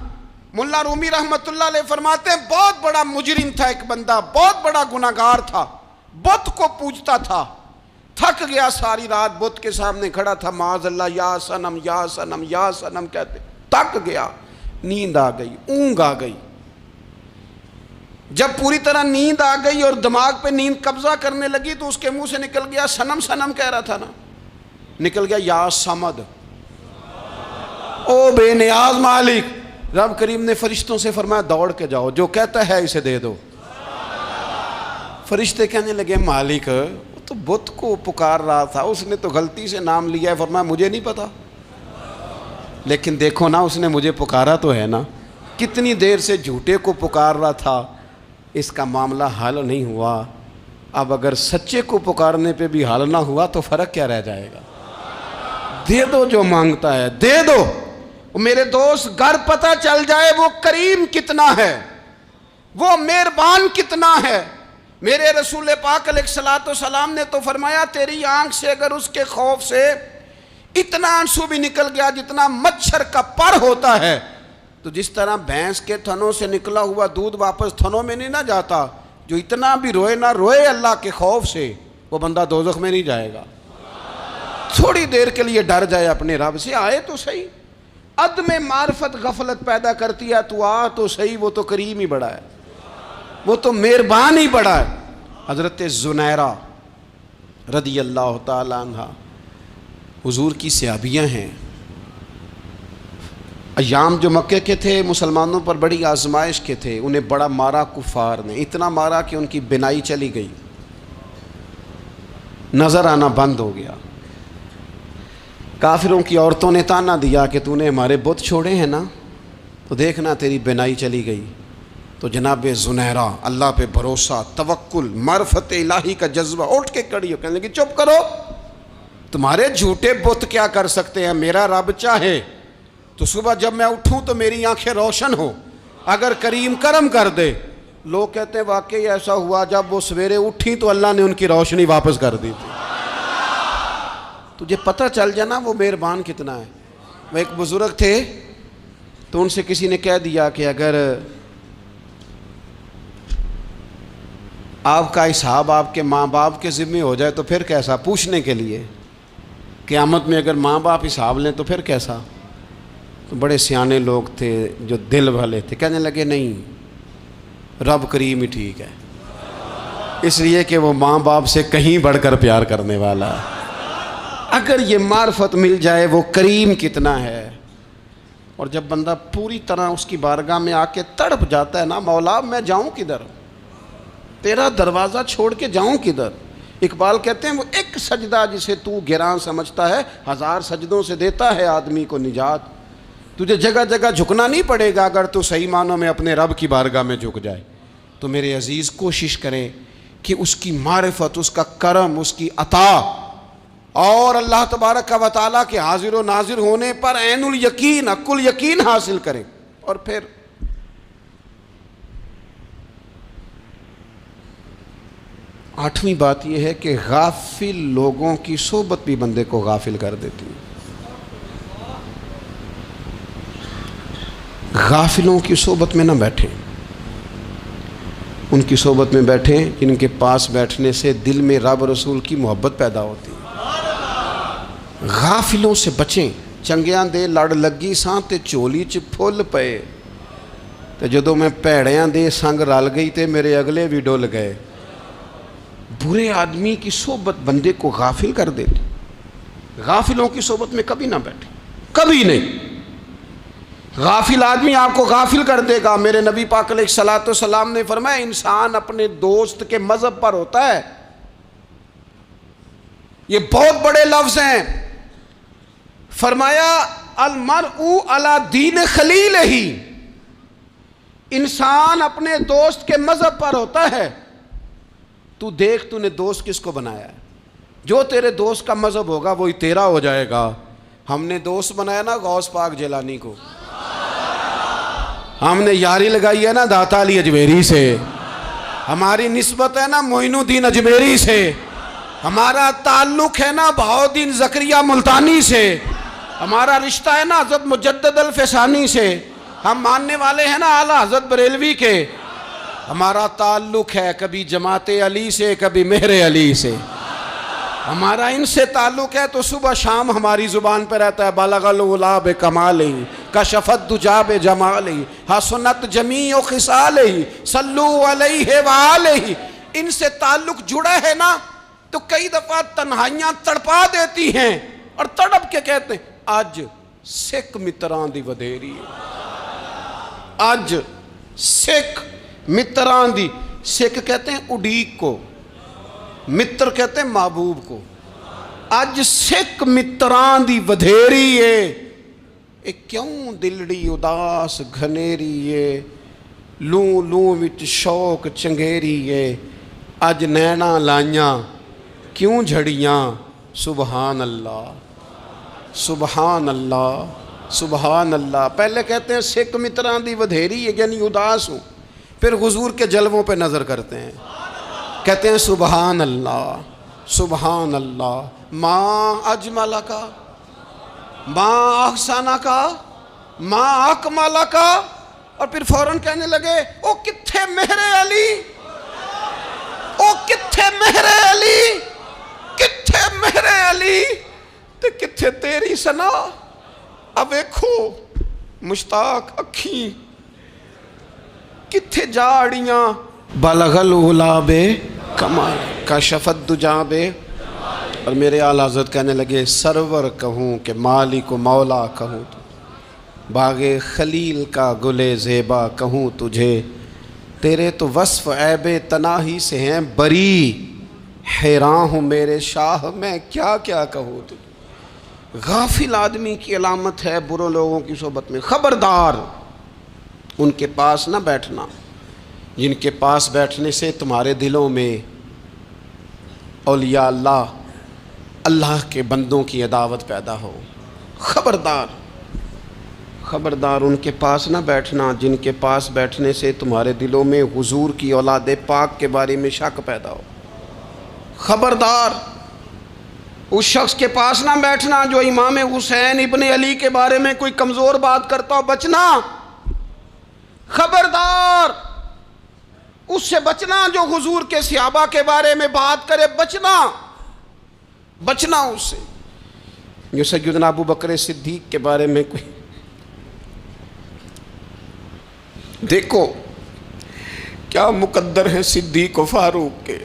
ملا رومی رحمت اللہ علیہ فرماتے ہیں بہت بڑا مجرم تھا ایک بندہ، بہت بڑا گناہگار تھا، بت کو پوجتا تھا، تھک گیا ساری رات بت کے سامنے کھڑا تھا، معاذ اللہ یا صنم یا صنم یا صنم کہتے، تھک گیا، نیند آ گئی، اونگ آ گئی۔ جب پوری طرح نیند آ گئی اور دماغ پہ نیند قبضہ کرنے لگی تو اس کے منہ سے نکل گیا، صنم صنم کہہ رہا تھا نا، نکل گیا یا صمد، او بے نیاز مالک۔ رب کریم نے فرشتوں سے فرمایا دوڑ کے جاؤ، جو کہتا ہے اسے دے دو۔ فرشتے کہنے لگے مالک وہ تو بت کو پکار رہا تھا، اس نے تو غلطی سے نام لیا ہے۔ فرمایا مجھے نہیں پتا، لیکن دیکھو نا اس نے مجھے پکارا تو ہے نا، کتنی دیر سے جھوٹے کو پکار رہا تھا، اس کا معاملہ حل نہیں ہوا۔ اب اگر سچے کو پکارنے پہ بھی حل نہ ہوا تو فرق کیا رہ جائے گا؟ دے دو جو مانگتا ہے، دے دو۔ میرے دوست گھر پتہ چل جائے وہ کریم کتنا ہے، وہ مہربان کتنا ہے۔ میرے رسول پاک علیہ الصلوۃ والسلام نے تو فرمایا تیری آنکھ سے اگر اس کے خوف سے اتنا آنسو بھی نکل گیا جتنا مچھر کا پر ہوتا ہے، تو جس طرح بھینس کے تھنوں سے نکلا ہوا دودھ واپس تھنوں میں نہیں نہ جاتا، جو اتنا بھی روئے نہ روئے اللہ کے خوف سے، وہ بندہ دوزخ میں نہیں جائے گا۔ تھوڑی دیر کے لیے ڈر جائے اپنے رب سے، آئے تو صحیح۔ عدم معرفت غفلت پیدا کرتی ہے، تو آ تو صحیح، وہ تو کریم ہی بڑا ہے، وہ تو مہربان ہی بڑا ہے۔ حضرت زنیرہ رضی اللہ تعالی عنہ حضور کی صحابیاں ہیں۔ ایام جو مکے کے تھے مسلمانوں پر بڑی آزمائش کے تھے، انہیں بڑا مارا کفار نے، اتنا مارا کہ ان کی بینائی چلی گئی، نظر آنا بند ہو گیا۔ کافروں کی عورتوں نے تانا دیا کہ تو نے ہمارے بت چھوڑے ہیں نا، تو دیکھنا تیری بینائی چلی گئی۔ تو جناب زنیرہ اللہ پہ بھروسہ، توکل، معرفت الہی کا جذبہ، اٹھ کے کھڑی ہو کہنے لگی چپ کرو، تمہارے جھوٹے بت کیا کر سکتے ہیں، میرا رب چاہے تو صبح جب میں اٹھوں تو میری آنکھیں روشن ہو، اگر کریم کرم کر دے۔ لوگ کہتے ہیں واقعی ایسا ہوا، جب وہ سویرے اٹھیں تو اللہ نے ان کی روشنی واپس کر دی تھی۔ تجھے پتہ چل جانا وہ مہربان کتنا ہے۔ وہ ایک بزرگ تھے تو ان سے کسی نے کہہ دیا کہ اگر آپ کا حساب آپ کے ماں باپ کے ذمہ ہو جائے تو پھر کیسا، پوچھنے کے لیے قیامت میں اگر ماں باپ حساب لیں تو پھر کیسا۔ تو بڑے سیانے لوگ تھے جو دل والے تھے، کہنے لگے نہیں، رب کریم ہی ٹھیک ہے، اس لیے کہ وہ ماں باپ سے کہیں بڑھ کر پیار کرنے والا ہے۔ اگر یہ معرفت مل جائے وہ کریم کتنا ہے۔ اور جب بندہ پوری طرح اس کی بارگاہ میں آ کے تڑپ جاتا ہے نا، مولا میں جاؤں کدھر، تیرا دروازہ چھوڑ کے جاؤں کدھر۔ اقبال کہتے ہیں وہ ایک سجدہ جسے تو گراں سمجھتا ہے، 1000 سجدوں سے دیتا ہے آدمی کو نجات۔ تجھے جگہ جگہ جھکنا نہیں پڑے گا اگر تو صحیح معنوں میں اپنے رب کی بارگاہ میں جھک جائے۔ تو میرے عزیز کوشش کریں کہ اس کی معرفت، اس کا کرم، اس کی عطا اور اللہ تبارک و تعالیٰ کے حاضر و ناظر ہونے پر عین الیقین، حق الیقین حاصل کریں۔ اور پھر آٹھویں بات یہ ہے کہ غافل لوگوں کی صحبت بھی بندے کو غافل کر دیتی ہے۔ غافلوں کی صحبت میں نہ بیٹھیں، ان کی صحبت میں بیٹھیں جن کے پاس بیٹھنے سے دل میں رب رسول کی محبت پیدا ہوتی ہے۔ غافلوں سے بچیں۔ چنگیاں دے لڑ لگی ساں تے چولی چ پھل پئے، تے جدوں میں پیڑیاں دے سنگ رل گئی تے میرے اگلے بھی ڈل گئے۔ برے آدمی کی صحبت بندے کو غافل کر دیتی۔ غافلوں کی صحبت میں کبھی نہ بیٹھیں، کبھی نہیں۔ غافل آدمی آپ کو غافل کر دے گا۔ میرے نبی پاک علیہ الصلوۃ والسلام نے فرمایا انسان اپنے دوست کے مذہب پر ہوتا ہے۔ یہ بہت بڑے لفظ ہیں۔ فرمایا المرء علی دین خلیلہ، انسان اپنے دوست کے مذہب پر ہوتا ہے۔ تو دیکھ تو نے دوست کس کو بنایا ہے، جو تیرے دوست کا مذہب ہوگا وہی تیرا ہو جائے گا۔ ہم نے دوست بنایا نا غوث پاک جیلانی کو، ہم نے یاری لگائی ہے نا داتا علی اجمیری سے، ہماری نسبت ہے نا معین الدین اجمیری سے، ہمارا تعلق ہے نا بہاؤالدین زکریہ ملتانی سے، ہمارا رشتہ ہے نا حضرت مجدد الفسانی سے، ہم ماننے والے ہیں نا اعلیٰ حضرت بریلوی کے، ہمارا تعلق ہے کبھی جماعت علی سے کبھی مہر علی سے، ہمارا ان سے تعلق ہے تو صبح شام ہماری زبان پہ رہتا ہے بالغ العلا بکمالہ کشف الدجی بجمالہ حسنت جمیع خصالہ صلو علیہ وآلہ۔ ان سے تعلق جڑا ہے نا تو کئی دفعہ تنہائیاں تڑپا دیتی ہیں اور تڑپ کے کہتے ہیں آج سکھ متران دی ودھیری ہے، آج سکھ متران دی، سکھ کہتے ہیں اڈیق کو، متر کہتے ہیں محبوب کو، اج سکھ متران دی ودھیری ہے، اے کیوں دلڑی اداس گھنیری ہے، لوں لوں وچ شوق چنگیری ہے، اج نینا لائیاں کیوں جھڑیاں، سبحان اللہ سبحان اللہ سبحان اللہ۔ پہلے کہتے ہیں سکھ متران دی ودھیری ہے یعنی اداس ہوں، پھر حضور کے جلووں پہ نظر کرتے ہیں، کہتے ہیں سبحان اللہ سبحان اللہ، ماں اجمل کا ماں احسن کا ماں اکمل کا، اور پھر فوراً کہنے لگے او کتھے مہر علی، او کتھے مہر علی، کتھے مہر علی تے کتھے تیری سنا، اب ویکھو مشتاق اکھیں کتھے جاڑیاں، بلغ العلا بے کمال کشف الدجی بے، اور میرے اعلیٰ حضرت کہنے لگے سرور کہوں کہ مالک و مولا کہوں تو، باغ خلیل کا گلے زیبا کہوں تجھے، تیرے تو وصف عیب تناہی سے ہیں بری، حیران ہوں میرے شاہ میں کیا کیا کہوں تجھے۔ غافل آدمی کی علامت ہے برے لوگوں کی صحبت میں، خبردار ان کے پاس نہ بیٹھنا جن کے پاس بیٹھنے سے تمہارے دلوں میں اولیاء اللہ اللہ کے بندوں کی عداوت پیدا ہو، خبردار خبردار ان کے پاس نہ بیٹھنا جن کے پاس بیٹھنے سے تمہارے دلوں میں حضور کی اولاد پاک کے بارے میں شک پیدا ہو، خبردار اس شخص کے پاس نہ بیٹھنا جو امام حسین ابن علی کے بارے میں کوئی کمزور بات کرتا ہو، بچنا، خبردار اس سے بچنا جو حضور کے صحابہ کے بارے میں بات کرے، بچنا بچنا اس سے، جو سیدنا ابو بکر صدیق کے بارے میں کوئی، دیکھو کیا مقدر ہیں صدیق و فاروق کے،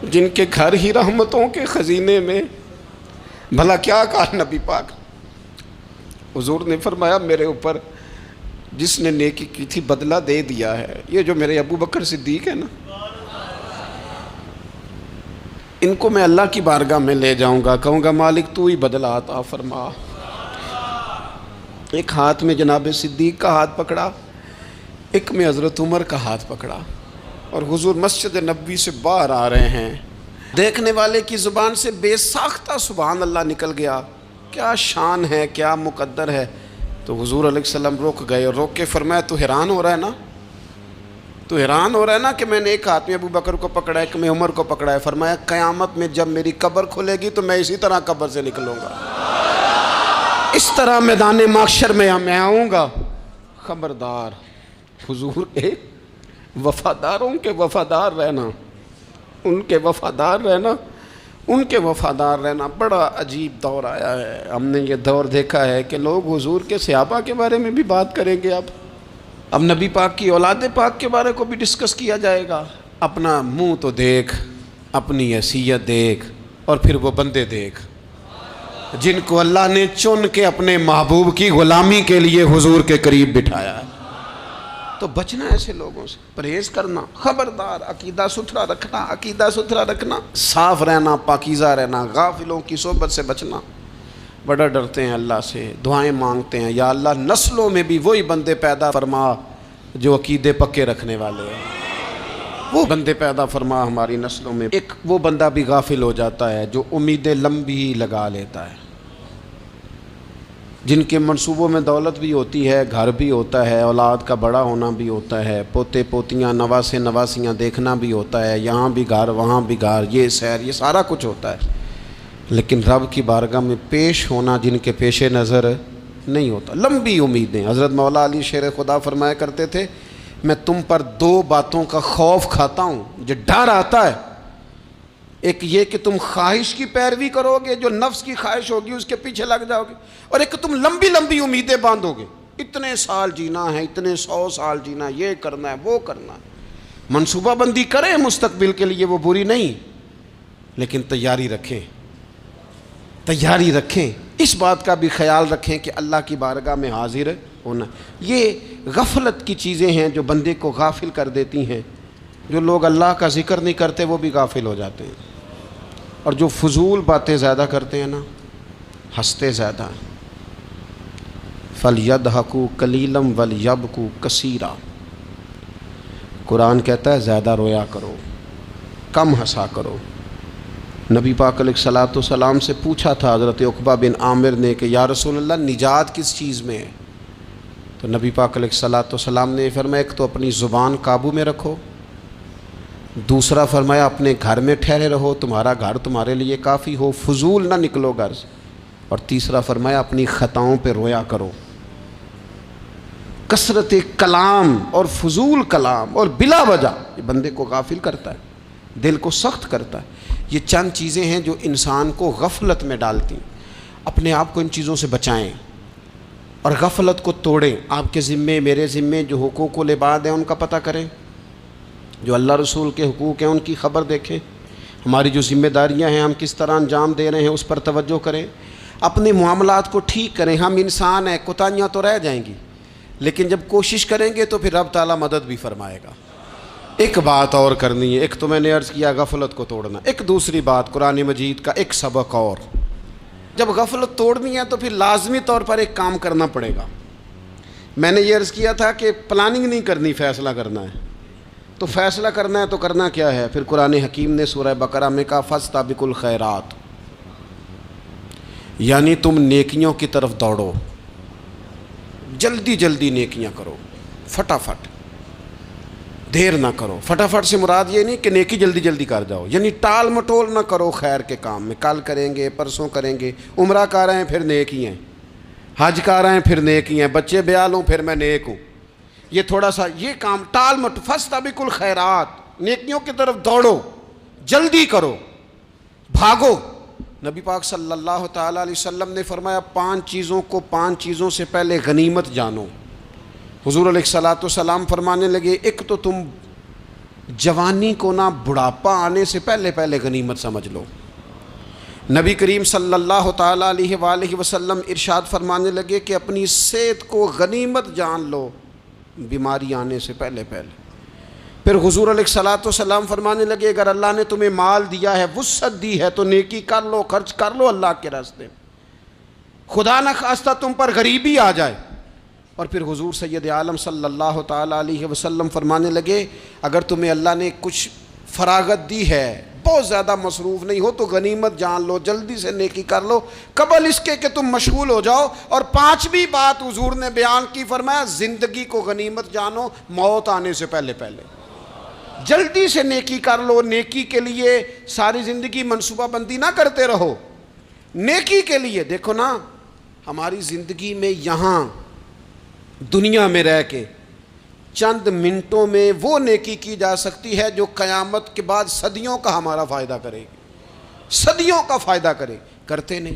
جن کے گھر ہی رحمتوں کے خزینے میں، بھلا کیا کہا نبی پاک، حضور نے فرمایا میرے اوپر جس نے نیکی کی تھی بدلہ دے دیا ہے، یہ جو میرے ابو بکر صدیق ہے نا، ان کو میں اللہ کی بارگاہ میں لے جاؤں گا، کہوں گا مالک تو ہی بدلہ عطا فرما۔ ایک ہاتھ میں جناب صدیق کا ہاتھ پکڑا، ایک میں حضرت عمر کا ہاتھ پکڑا، اور حضور مسجد نبوی سے باہر آ رہے ہیں، دیکھنے والے کی زبان سے بے ساختہ سبحان اللہ نکل گیا، کیا شان ہے کیا مقدر ہے۔ تو حضور علیہ السلام رک گئے اور روک کے فرمایا تو حیران ہو رہا ہے نا، تو حیران ہو رہا ہے نا کہ میں نے ایک ہاتھ میں ابو بکر کو پکڑا ہے، ایک میں عمر کو پکڑا ہے، فرمایا قیامت میں جب میری قبر کھلے گی تو میں اسی طرح قبر سے نکلوں گا، اس طرح میدان محشر میں میں آؤں گا۔ خبردار حضور کے وفاداروں کے وفادار رہنا، ان کے وفادار رہنا، ان کے وفادار رہنا۔ بڑا عجیب دور آیا ہے، ہم نے یہ دور دیکھا ہے کہ لوگ حضور کے صحابہ کے بارے میں بھی بات کریں گے، اب نبی پاک کی اولاد پاک کے بارے کو بھی ڈسکس کیا جائے گا۔ اپنا منہ تو دیکھ، اپنی حیثیت دیکھ، اور پھر وہ بندے دیکھ جن کو اللہ نے چن کے اپنے محبوب کی غلامی کے لیے حضور کے قریب بٹھایا ہے۔ تو بچنا ایسے لوگوں سے، پرہیز کرنا، خبردار عقیدہ ستھرا رکھنا، عقیدہ ستھرا رکھنا، صاف رہنا، پاکیزہ رہنا، غافلوں کی صحبت سے بچنا۔ بڑا ڈرتے ہیں اللہ سے، دعائیں مانگتے ہیں یا اللہ نسلوں میں بھی وہی بندے پیدا فرما جو عقیدے پکے رکھنے والے ہیں، وہ بندے پیدا فرما ہماری نسلوں میں۔ ایک وہ بندہ بھی غافل ہو جاتا ہے جو امیدیں لمبی ہی لگا لیتا ہے، جن کے منصوبوں میں دولت بھی ہوتی ہے، گھر بھی ہوتا ہے، اولاد کا بڑا ہونا بھی ہوتا ہے، پوتے پوتیاں نواسے نواسیاں دیکھنا بھی ہوتا ہے، یہاں بھی گھر وہاں بھی گھر، یہ سیر، یہ سارا کچھ ہوتا ہے، لیکن رب کی بارگاہ میں پیش ہونا جن کے پیش نظر نہیں ہوتا۔ لمبی امیدیں۔ حضرت مولا علی شیر خدا فرمایا کرتے تھے، میں تم پر دو باتوں کا خوف کھاتا ہوں، جو ڈر آتا ہے، ایک یہ کہ تم خواہش کی پیروی کرو گے، جو نفس کی خواہش ہوگی اس کے پیچھے لگ جاؤ گے، اور ایک کہ تم لمبی لمبی امیدیں باندھو گے، اتنے سال جینا ہے، اتنے 100 سال جینا، یہ کرنا ہے، وہ کرنا ہے۔ منصوبہ بندی کریں مستقبل کے لیے، وہ بری نہیں، لیکن تیاری رکھیں، تیاری رکھیں، اس بات کا بھی خیال رکھیں کہ اللہ کی بارگاہ میں حاضر ہونا۔ یہ غفلت کی چیزیں ہیں جو بندے کو غافل کر دیتی ہیں۔ جو لوگ اللہ کا ذکر نہیں کرتے وہ بھی غافل ہو جاتے ہیں، اور جو فضول باتیں زیادہ کرتے ہیں نا، ہنستے زیادہ ہیں۔ فَلْيَضْحَكُوا قَلِيلًا وَلْيَبْكُوا كَثِيرًا۔ قرآن کہتا ہے زیادہ رویا کرو، کم ہنسا کرو۔ نبی پاک علیہ الصلوۃ والسلام سے پوچھا تھا حضرت عقبہ بن عامر نے کہ یا رسول اللہ نجات کس چیز میں ہے؟ تو نبی پاک علیہ الصلوۃ والسلام نے فرمایا ایک تو اپنی زبان قابو میں رکھو، دوسرا فرمایا اپنے گھر میں ٹھہرے رہو، تمہارا گھر تمہارے لیے کافی ہو، فضول نہ نکلو گھر سے، اور تیسرا فرمایا اپنی خطاؤں پہ رویا کرو۔ کثرت کلام اور فضول کلام اور بلا وجہ یہ بندے کو غافل کرتا ہے، دل کو سخت کرتا ہے۔ یہ چند چیزیں ہیں جو انسان کو غفلت میں ڈالتی ہیں۔ اپنے آپ کو ان چیزوں سے بچائیں اور غفلت کو توڑیں۔ آپ کے ذمے، میرے ذمے جو حقوق العباد ہیں ان کا پتہ کریں، جو اللہ رسول کے حقوق ہیں ان کی خبر دیکھیں، ہماری جو ذمہ داریاں ہیں ہم کس طرح انجام دے رہے ہیں اس پر توجہ کریں، اپنے معاملات کو ٹھیک کریں۔ ہم انسان ہیں، کوتاہیاں تو رہ جائیں گی، لیکن جب کوشش کریں گے تو پھر رب تعالیٰ مدد بھی فرمائے گا۔ ایک بات اور کرنی ہے، ایک تو میں نے عرض کیا غفلت کو توڑنا، ایک دوسری بات قرآن مجید کا ایک سبق اور، جب غفلت توڑنی ہے تو پھر لازمی طور پر ایک کام کرنا پڑے گا۔ میں نے یہ عرض کیا تھا کہ پلاننگ نہیں کرنی، فیصلہ کرنا ہے۔ تو فیصلہ کرنا ہے تو کرنا کیا ہے؟ پھر قرآن حکیم نے سورہ بقرہ میں کہا فاستبقوا الخیرات، یعنی تم نیکیوں کی طرف دوڑو، جلدی جلدی نیکیاں کرو، فٹافٹ، دیر نہ کرو۔ فٹافٹ سے مراد یہ نہیں کہ نیکی جلدی جلدی کر جاؤ، یعنی ٹال مٹول نہ کرو خیر کے کام میں، کل کریں گے، پرسوں کریں گے، عمرہ کر رہے ہیں پھر نیکی ہیں، حج کر رہے ہیں پھر نیکی ہیں، بچے بیال ہوں پھر میں نیک ہوں، یہ تھوڑا سا یہ کام ٹال مٹ، فاستبقوا الخیرات، نیکیوں کی طرف دوڑو، جلدی کرو، بھاگو۔ نبی پاک صلی اللہ تعالیٰ علیہ وسلم نے فرمایا 5 چیزوں سے پہلے غنیمت جانو۔ حضور علیہ الصلوۃ والسلام فرمانے لگے ایک تو تم جوانی کو نہ بڑھاپا آنے سے پہلے پہلے غنیمت سمجھ لو۔ نبی کریم صلی اللہ تعالیٰ علیہ وآلہ وسلم ارشاد فرمانے لگے کہ اپنی صحت کو غنیمت جان لو، بیماری آنے سے پہلے پہلے۔ پھر حضور علیہ الصلوۃ والسلام فرمانے لگے اگر اللہ نے تمہیں مال دیا ہے، وسعت دی ہے، تو نیکی کر لو، خرچ کر لو اللہ کے راستے میں، خدا نہ خواستہ تم پر غریبی آ جائے۔ اور پھر حضور سید عالم صلی اللہ تعالیٰ علیہ وسلم فرمانے لگے اگر تمہیں اللہ نے کچھ فراغت دی ہے، بہت زیادہ مصروف نہیں ہو، تو غنیمت جان لو، جلدی سے نیکی کر لو قبل اس کے کہ تم مشغول ہو جاؤ۔ اور 5ویں بات حضور نے بیان کی، فرمایا زندگی کو غنیمت جانو، موت آنے سے پہلے پہلے جلدی سے نیکی کر لو۔ نیکی کے لیے ساری زندگی منصوبہ بندی نہ کرتے رہو، نیکی کے لیے دیکھو نا، ہماری زندگی میں یہاں دنیا میں رہ کے چند منٹوں میں وہ نیکی کی جا سکتی ہے جو قیامت کے بعد صدیوں کا ہمارا فائدہ کرے گی، صدیوں کا فائدہ کرتے نہیں۔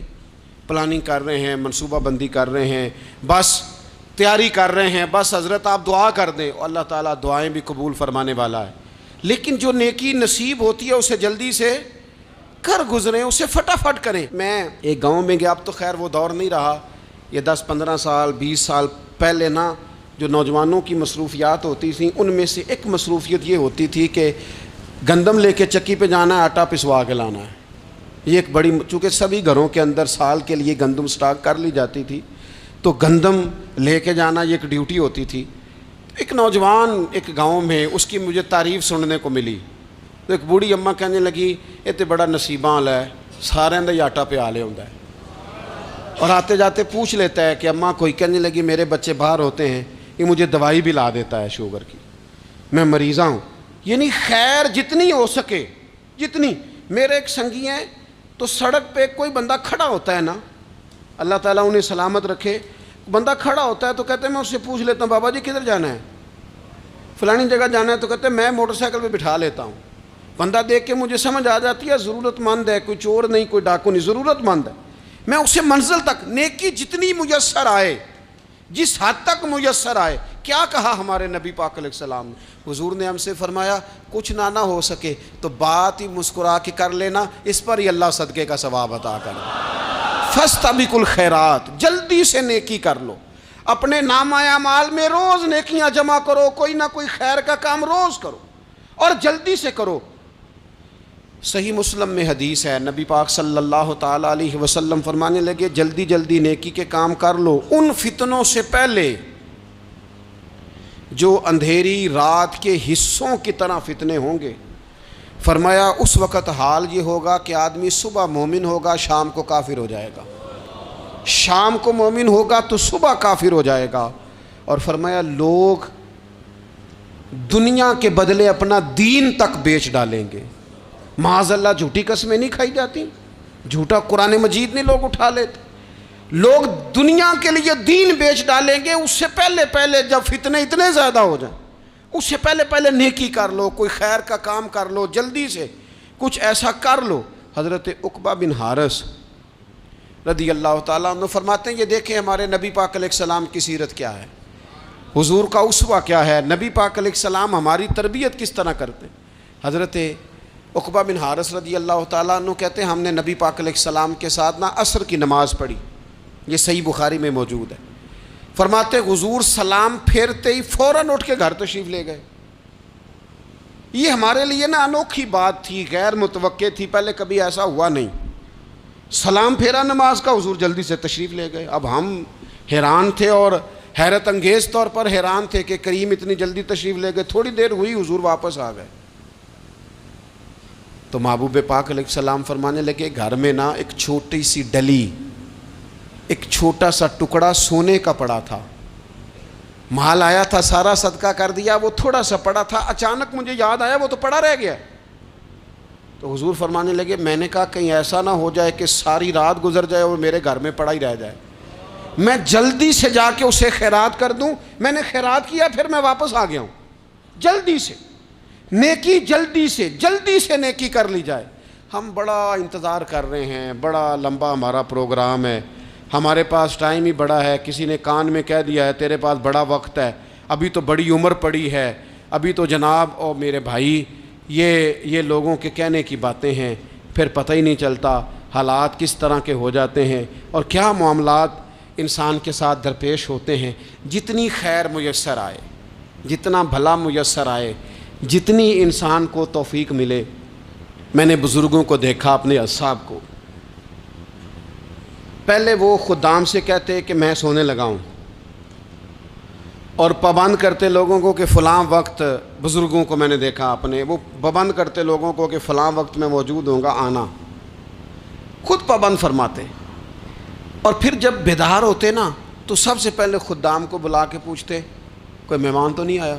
پلاننگ کر رہے ہیں، منصوبہ بندی کر رہے ہیں، بس تیاری کر رہے ہیں، بس حضرت آپ دعا کر دیں، اللہ تعالیٰ دعائیں بھی قبول فرمانے والا ہے، لیکن جو نیکی نصیب ہوتی ہے اسے جلدی سے کر گزریں، اسے فٹافٹ کریں۔ میں ایک گاؤں میں گیا، اب تو خیر وہ دور نہیں رہا، یہ 10-15 سال 20 سال پہلے نا جو نوجوانوں کی مصروفیات ہوتی تھیں ان میں سے ایک مصروفیت یہ ہوتی تھی کہ گندم لے کے چکی پہ جانا ہے، آٹا پسوا کے لانا ہے۔ یہ ایک بڑی، چونکہ سبھی گھروں کے اندر سال کے لیے گندم سٹاک کر لی جاتی تھی، تو گندم لے کے جانا یہ ایک ڈیوٹی ہوتی تھی۔ ایک نوجوان ایک گاؤں میں، اس کی مجھے تعریف سننے کو ملی، تو ایک بوڑھی اماں کہنے لگی یہ تو بڑا نصیباں والا ہے، سارے دا آٹا پیا لے ہوندا ہے۔ اور آتے جاتے پوچھ لیتا ہے کہ اماں کوئی کہنے لگی میرے بچے باہر ہوتے ہیں، یہ مجھے دوائی بھی لا دیتا ہے شوگر کی، میں مریضہ ہوں۔ یعنی خیر جتنی ہو سکے، جتنی۔ میرے ایک سنگی ہیں تو سڑک پہ کوئی بندہ کھڑا ہوتا ہے نا، اللہ تعالیٰ انہیں سلامت رکھے، بندہ کھڑا ہوتا ہے تو کہتے ہیں میں اس سے پوچھ لیتا ہوں بابا جی کدھر جانا ہے، فلانی جگہ جانا ہے، تو کہتے ہیں میں موٹر سائیکل پہ بٹھا لیتا ہوں۔ بندہ دیکھ کے مجھے سمجھ آ جاتی ہے ضرورت مند ہے، کوئی چور نہیں، کوئی ڈاکو نہیں، ضرورت مند ہے، میں اسے منزل تک نیکی جتنی میسر آئے، جس حد تک میسر آئے۔ کیا کہا ہمارے نبی پاک علیہ السلام نے؟ حضور نے ہم سے فرمایا کچھ نہ ہو سکے تو بات ہی مسکرا کے کر لینا، اس پر ہی اللہ صدقے کا ثواب عطا کر دے۔ فاستبقوا الخیرات، جلدی سے نیکی کر لو، اپنے نامہ اعمال میں روز نیکیاں جمع کرو، کوئی نہ کوئی خیر کا کام روز کرو اور جلدی سے کرو۔ صحیح مسلم میں حدیث ہے، نبی پاک صلی اللہ تعالیٰ علیہ وسلم فرمانے لگے جلدی جلدی نیکی کے کام کر لو ان فتنوں سے پہلے جو اندھیری رات کے حصوں کی طرح فتنے ہوں گے۔ فرمایا اس وقت حال یہ ہوگا کہ آدمی صبح مومن ہوگا، شام کو کافر ہو جائے گا، شام کو مومن ہوگا تو صبح کافر ہو جائے گا۔ اور فرمایا لوگ دنیا کے بدلے اپنا دین تک بیچ ڈالیں گے۔ معاذ اللہ جھوٹی قسمیں نہیں کھائی جاتی، جھوٹا قرآن مجید نہیں لوگ اٹھا لیتے، لوگ دنیا کے لیے دین بیچ ڈالیں گے۔ اس سے پہلے جب فتنے اتنے زیادہ ہو جائیں، اس سے پہلے نیکی کر لو، کوئی خیر کا کام کر لو، جلدی سے کچھ ایسا کر لو۔ حضرت عقبہ بن حارث رضی اللہ تعالیٰ عنہ فرماتے ہیں یہ دیکھیں ہمارے نبی پاک علیہ السلام کی سیرت کیا ہے، حضور کا اسوہ کیا ہے، نبی پاک علیہ السلام ہماری تربیت کس طرح کرتے ہیں۔ حضرت عقبہ بن حارث رضی اللہ تعالیٰ عنہ کہتے ہیں ہم نے نبی پاک علیہ السلام کے ساتھ عصر کی نماز پڑھی، یہ صحیح بخاری میں موجود ہے۔ فرماتے حضور سلام پھیرتے ہی فوراً اٹھ کے گھر تشریف لے گئے۔ یہ ہمارے لیے انوکھی بات تھی، غیر متوقع تھی، پہلے کبھی ایسا ہوا نہیں۔ سلام پھیرا نماز کا، حضور جلدی سے تشریف لے گئے۔ اب ہم حیران تھے اور حیرت انگیز طور پر حیران تھے کہ کریم اتنی جلدی تشریف لے گئے۔ تھوڑی دیر ہوئی حضور واپس آ گئے تو محبوب پاک علیہ السلام فرمانے لگے گھر میں ایک چھوٹی سی ڈلی، ایک چھوٹا سا ٹکڑا سونے کا پڑا تھا، مال آیا تھا سارا صدقہ کر دیا، وہ تھوڑا سا پڑا تھا، اچانک مجھے یاد آیا وہ تو پڑا رہ گیا۔ تو حضور فرمانے لگے میں نے کہا کہیں ایسا نہ ہو جائے کہ ساری رات گزر جائے اور میرے گھر میں پڑا ہی رہ جائے، میں جلدی سے جا کے اسے خیرات کر دوں۔ میں نے خیرات کیا پھر میں واپس آ گیا ہوں۔ جلدی سے نیکی، جلدی سے نیکی کر لی جائے۔ ہم بڑا انتظار کر رہے ہیں، بڑا لمبا ہمارا پروگرام ہے، ہمارے پاس ٹائم ہی بڑا ہے، کسی نے کان میں کہہ دیا ہے تیرے پاس بڑا وقت ہے، ابھی تو بڑی عمر پڑی ہے، ابھی تو جناب او میرے بھائی یہ لوگوں کے کہنے کی باتیں ہیں، پھر پتہ ہی نہیں چلتا حالات کس طرح کے ہو جاتے ہیں اور کیا معاملات انسان کے ساتھ درپیش ہوتے ہیں۔ جتنی خیر میسر آئے، جتنا بھلا میسر آئے، جتنی انسان کو توفیق ملے۔ میں نے بزرگوں کو دیکھا، اپنے اصحاب کو، پہلے وہ خدام سے کہتے کہ میں سونے لگا ہوں اور پابند کرتے لوگوں کو کہ فلاں وقت، بزرگوں کو میں نے دیکھا اپنے، وہ پابند کرتے لوگوں کو کہ فلاں وقت میں موجود ہوں گا آنا، خود پابند فرماتے، اور پھر جب بیدار ہوتے تو سب سے پہلے خدام کو بلا کے پوچھتے کوئی مہمان تو نہیں آیا؟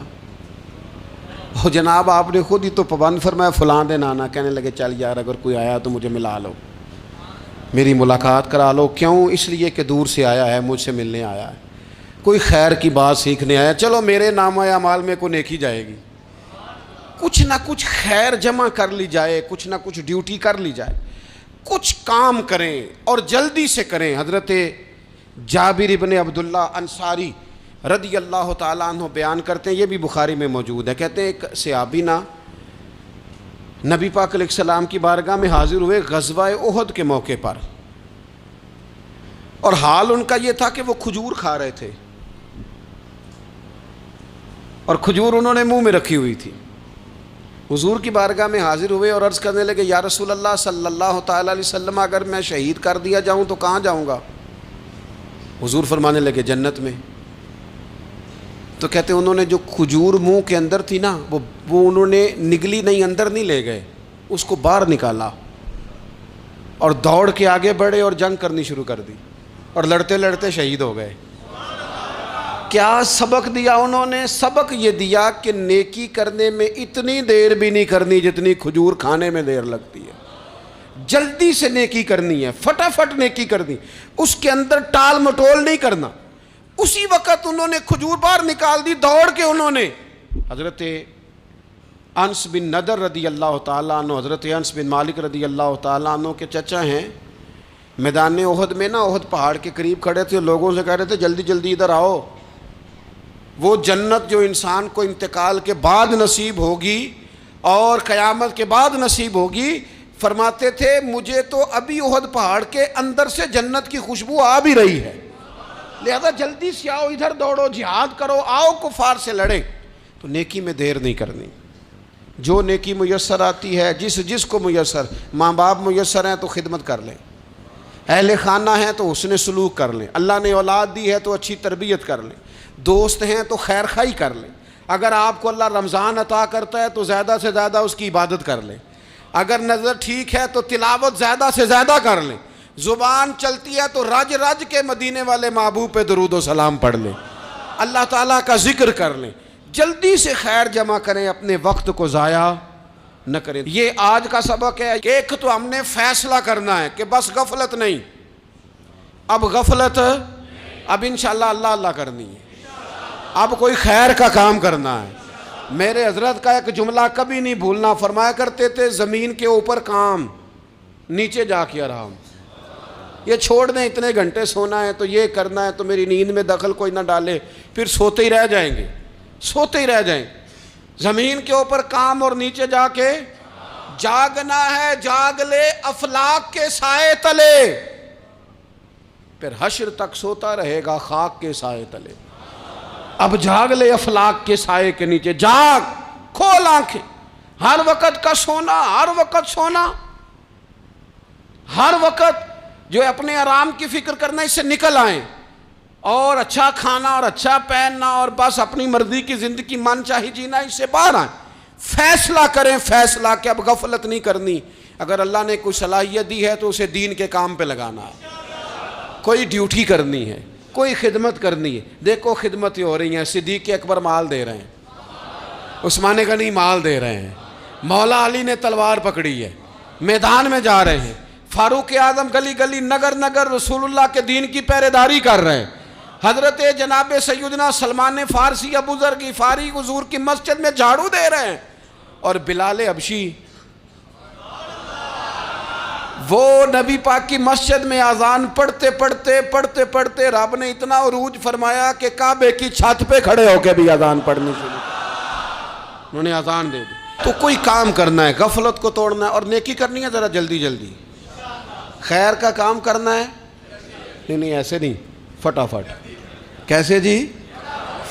اور جناب آپ نے خود ہی تو پابند فرمایا فلاں دن آنا۔ کہنے لگے چل یار اگر کوئی آیا تو مجھے ملا لو، میری ملاقات کرا لو۔ کیوں؟ اس لیے کہ دور سے آیا ہے، مجھ سے ملنے آیا ہے، کوئی خیر کی بات سیکھنے آیا، چلو میرے نامہ اعمال میں کو نیکی جائے گی، کچھ نہ کچھ خیر جمع کر لی جائے، کچھ نہ کچھ ڈیوٹی کر لی جائے، کچھ کام کریں اور جلدی سے کریں۔ حضرت جابر ابن عبداللہ انصاری رضی اللہ تعالیٰ عنہ بیان کرتے ہیں، یہ بھی بخاری میں موجود ہے، کہتے ہیں ایک صحابی نبی پاک علیہ السلام کی بارگاہ میں حاضر ہوئے غزوہ احد کے موقع پر، اور حال ان کا یہ تھا کہ وہ کھجور کھا رہے تھے اور کھجور انہوں نے منہ میں رکھی ہوئی تھی۔ حضور کی بارگاہ میں حاضر ہوئے اور عرض کرنے لگے یا رسول اللہ صلی اللہ تعالیٰ علیہ وسلم اگر میں شہید کر دیا جاؤں تو کہاں جاؤں گا؟ حضور فرمانے لگے جنت میں۔ تو کہتے ہیں انہوں نے جو کھجور منہ کے اندر تھی وہ انہوں نے نگلی نہیں، اندر نہیں لے گئے، اس کو باہر نکالا اور دوڑ کے آگے بڑھے اور جنگ کرنی شروع کر دی۔ اور لڑتے لڑتے شہید ہو گئے۔ کیا سبق دیا انہوں نے؟ سبق یہ دیا کہ نیکی کرنے میں اتنی دیر بھی نہیں کرنی جتنی کھجور کھانے میں دیر لگتی ہے۔ جلدی سے نیکی کرنی ہے، فٹافٹ نیکی کرنی، اس کے اندر ٹال مٹول نہیں کرنا۔ اسی وقت انہوں نے کھجور باہر نکال دی، دوڑ کے انہوں نے حضرت انس بن نضر رضی اللہ تعالیٰ عنہ، حضرت انس بن مالک رضی اللہ تعالیٰ عنہ کے چچا ہیں، میدان احد میں نا، احد پہاڑ کے قریب کھڑے تھے، لوگوں سے کہہ رہے تھے جلدی جلدی ادھر آؤ، وہ جنت جو انسان کو انتقال کے بعد نصیب ہوگی اور قیامت کے بعد نصیب ہوگی، فرماتے تھے مجھے تو ابھی احد پہاڑ کے اندر سے جنت کی خوشبو آ بھی رہی ہے، لہذا جلدی سے آؤ، ادھر دوڑو، جہاد کرو، آؤ کفار سے لڑیں۔ تو نیکی میں دیر نہیں کرنی، جو نیکی میسر آتی ہے، جس کو میسر، ماں باپ میسر ہیں تو خدمت کر لیں، اہل خانہ ہیں تو حسن سلوک کر لیں، اللہ نے اولاد دی ہے تو اچھی تربیت کر لیں، دوست ہیں تو خیر خواہی کر لیں، اگر آپ کو اللہ رمضان عطا کرتا ہے تو زیادہ سے زیادہ اس کی عبادت کر لیں، اگر نظر ٹھیک ہے تو تلاوت زیادہ سے زیادہ کر لیں، زبان چلتی ہے تو رج رج کے مدینے والے محبوب پہ درود و سلام پڑھ لیں، اللہ تعالیٰ کا ذکر کر لیں، جلدی سے خیر جمع کریں، اپنے وقت کو ضائع نہ کریں۔ یہ آج کا سبق ہے کہ ایک تو ہم نے فیصلہ کرنا ہے کہ بس غفلت نہیں، اب غفلت، اب انشاءاللہ اللہ اللہ کرنی ہے، اب کوئی خیر کا کام کرنا ہے۔ میرے حضرت کا ایک جملہ کبھی نہیں بھولنا، فرمایا کرتے تھے زمین کے اوپر کام، نیچے جا کے آرام، یہ چھوڑ دیں اتنے گھنٹے سونا ہے تو یہ کرنا ہے تو میری نیند میں دخل کوئی نہ ڈالے، پھر سوتے ہی رہ جائیں گے، سوتے ہی رہ جائیں گے۔ زمین کے اوپر کام اور نیچے جا کے جاگنا ہے، جاگ لے افلاک کے سائے تلے، پھر حشر تک سوتا رہے گا خاک کے سائے تلے۔ اب جاگ لے افلاک کے سائے کے نیچے، جاگ، کھول آنکھیں، ہر وقت کا سونا، ہر وقت سونا، ہر وقت جو اپنے آرام کی فکر کرنا، اس سے نکل آئیں اور اچھا کھانا اور اچھا پہننا اور بس اپنی مرضی کی زندگی من چاہی جینا، اس سے باہر آئیں، فیصلہ کریں، فیصلہ کہ اب غفلت نہیں کرنی، اگر اللہ نے کوئی صلاحیت دی ہے تو اسے دین کے کام پہ لگانا ہے، کوئی ڈیوٹی کرنی ہے، کوئی خدمت کرنی ہے۔ دیکھو خدمتیں ہو رہی ہیں، صدیق اکبر مال دے رہے ہیں، عثمان غنی مال دے رہے ہیں، مولا علی نے تلوار پکڑی ہے، میدان میں جا رہے ہیں، فاروق اعظم گلی گلی نگر نگر رسول اللہ کے دین کی پہرے داری کر رہے ہیں، حضرت جناب سیدنا سلمان فارسی ابو ذر غفاری حضور کی مسجد میں جھاڑو دے رہے ہیں، اور بلال حبشی وہ نبی پاک کی مسجد میں اذان پڑھتے پڑھتے رب نے اتنا عروج فرمایا کہ کعبے کی چھت پہ کھڑے ہو کے بھی اذان پڑھنی شروع، انہوں نے اذان دے دی۔ تو کوئی کام کرنا ہے، غفلت کو توڑنا ہے اور نیکی کرنی ہے، ذرا جلدی جلدی خیر کا کام کرنا ہے، نہیں ایسے نہیں، فٹافٹ۔ کیسے جی؟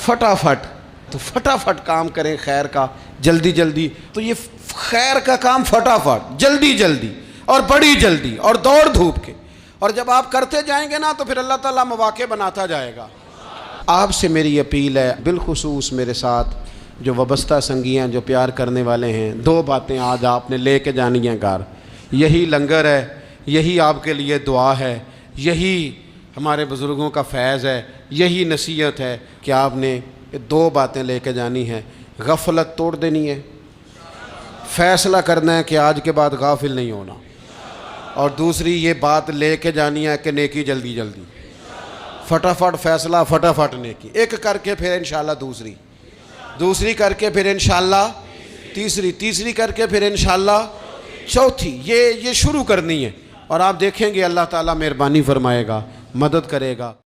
فٹافٹ، تو فٹافٹ کام کریں خیر کا، جلدی جلدی۔ تو یہ خیر کا کام فٹافٹ، جلدی جلدی اور بڑی جلدی اور دوڑ دھوپ کے، اور جب آپ کرتے جائیں گے نا تو پھر اللہ تعالیٰ مواقع بناتا جائے گا۔ آپ سے میری اپیل ہے، بالخصوص میرے ساتھ جو وابستہ سنگی ہیں، جو پیار کرنے والے ہیں، دو باتیں آج آپ نے لے کے جانی ہیں گھر، یہی لنگر ہے، یہی آپ کے لیے دعا ہے، یہی ہمارے بزرگوں کا فیض ہے، یہی نصیحت ہے کہ آپ نے دو باتیں لے کے جانی ہیں۔ غفلت توڑ دینی ہے، فیصلہ کرنا ہے کہ آج کے بعد غافل نہیں ہونا، اور دوسری یہ بات لے کے جانی ہے کہ نیکی جلدی جلدی، فٹافٹ فیصلہ، فٹافٹ نیکی، ایک کر کے پھر انشاءاللہ دوسری کر کے پھر انشاءاللہ تیسری کر کے پھر انشاءاللہ چوتھی، یہ شروع کرنی ہے، اور آپ دیکھیں گے اللہ تعالیٰ مہربانی فرمائے گا، مدد کرے گا۔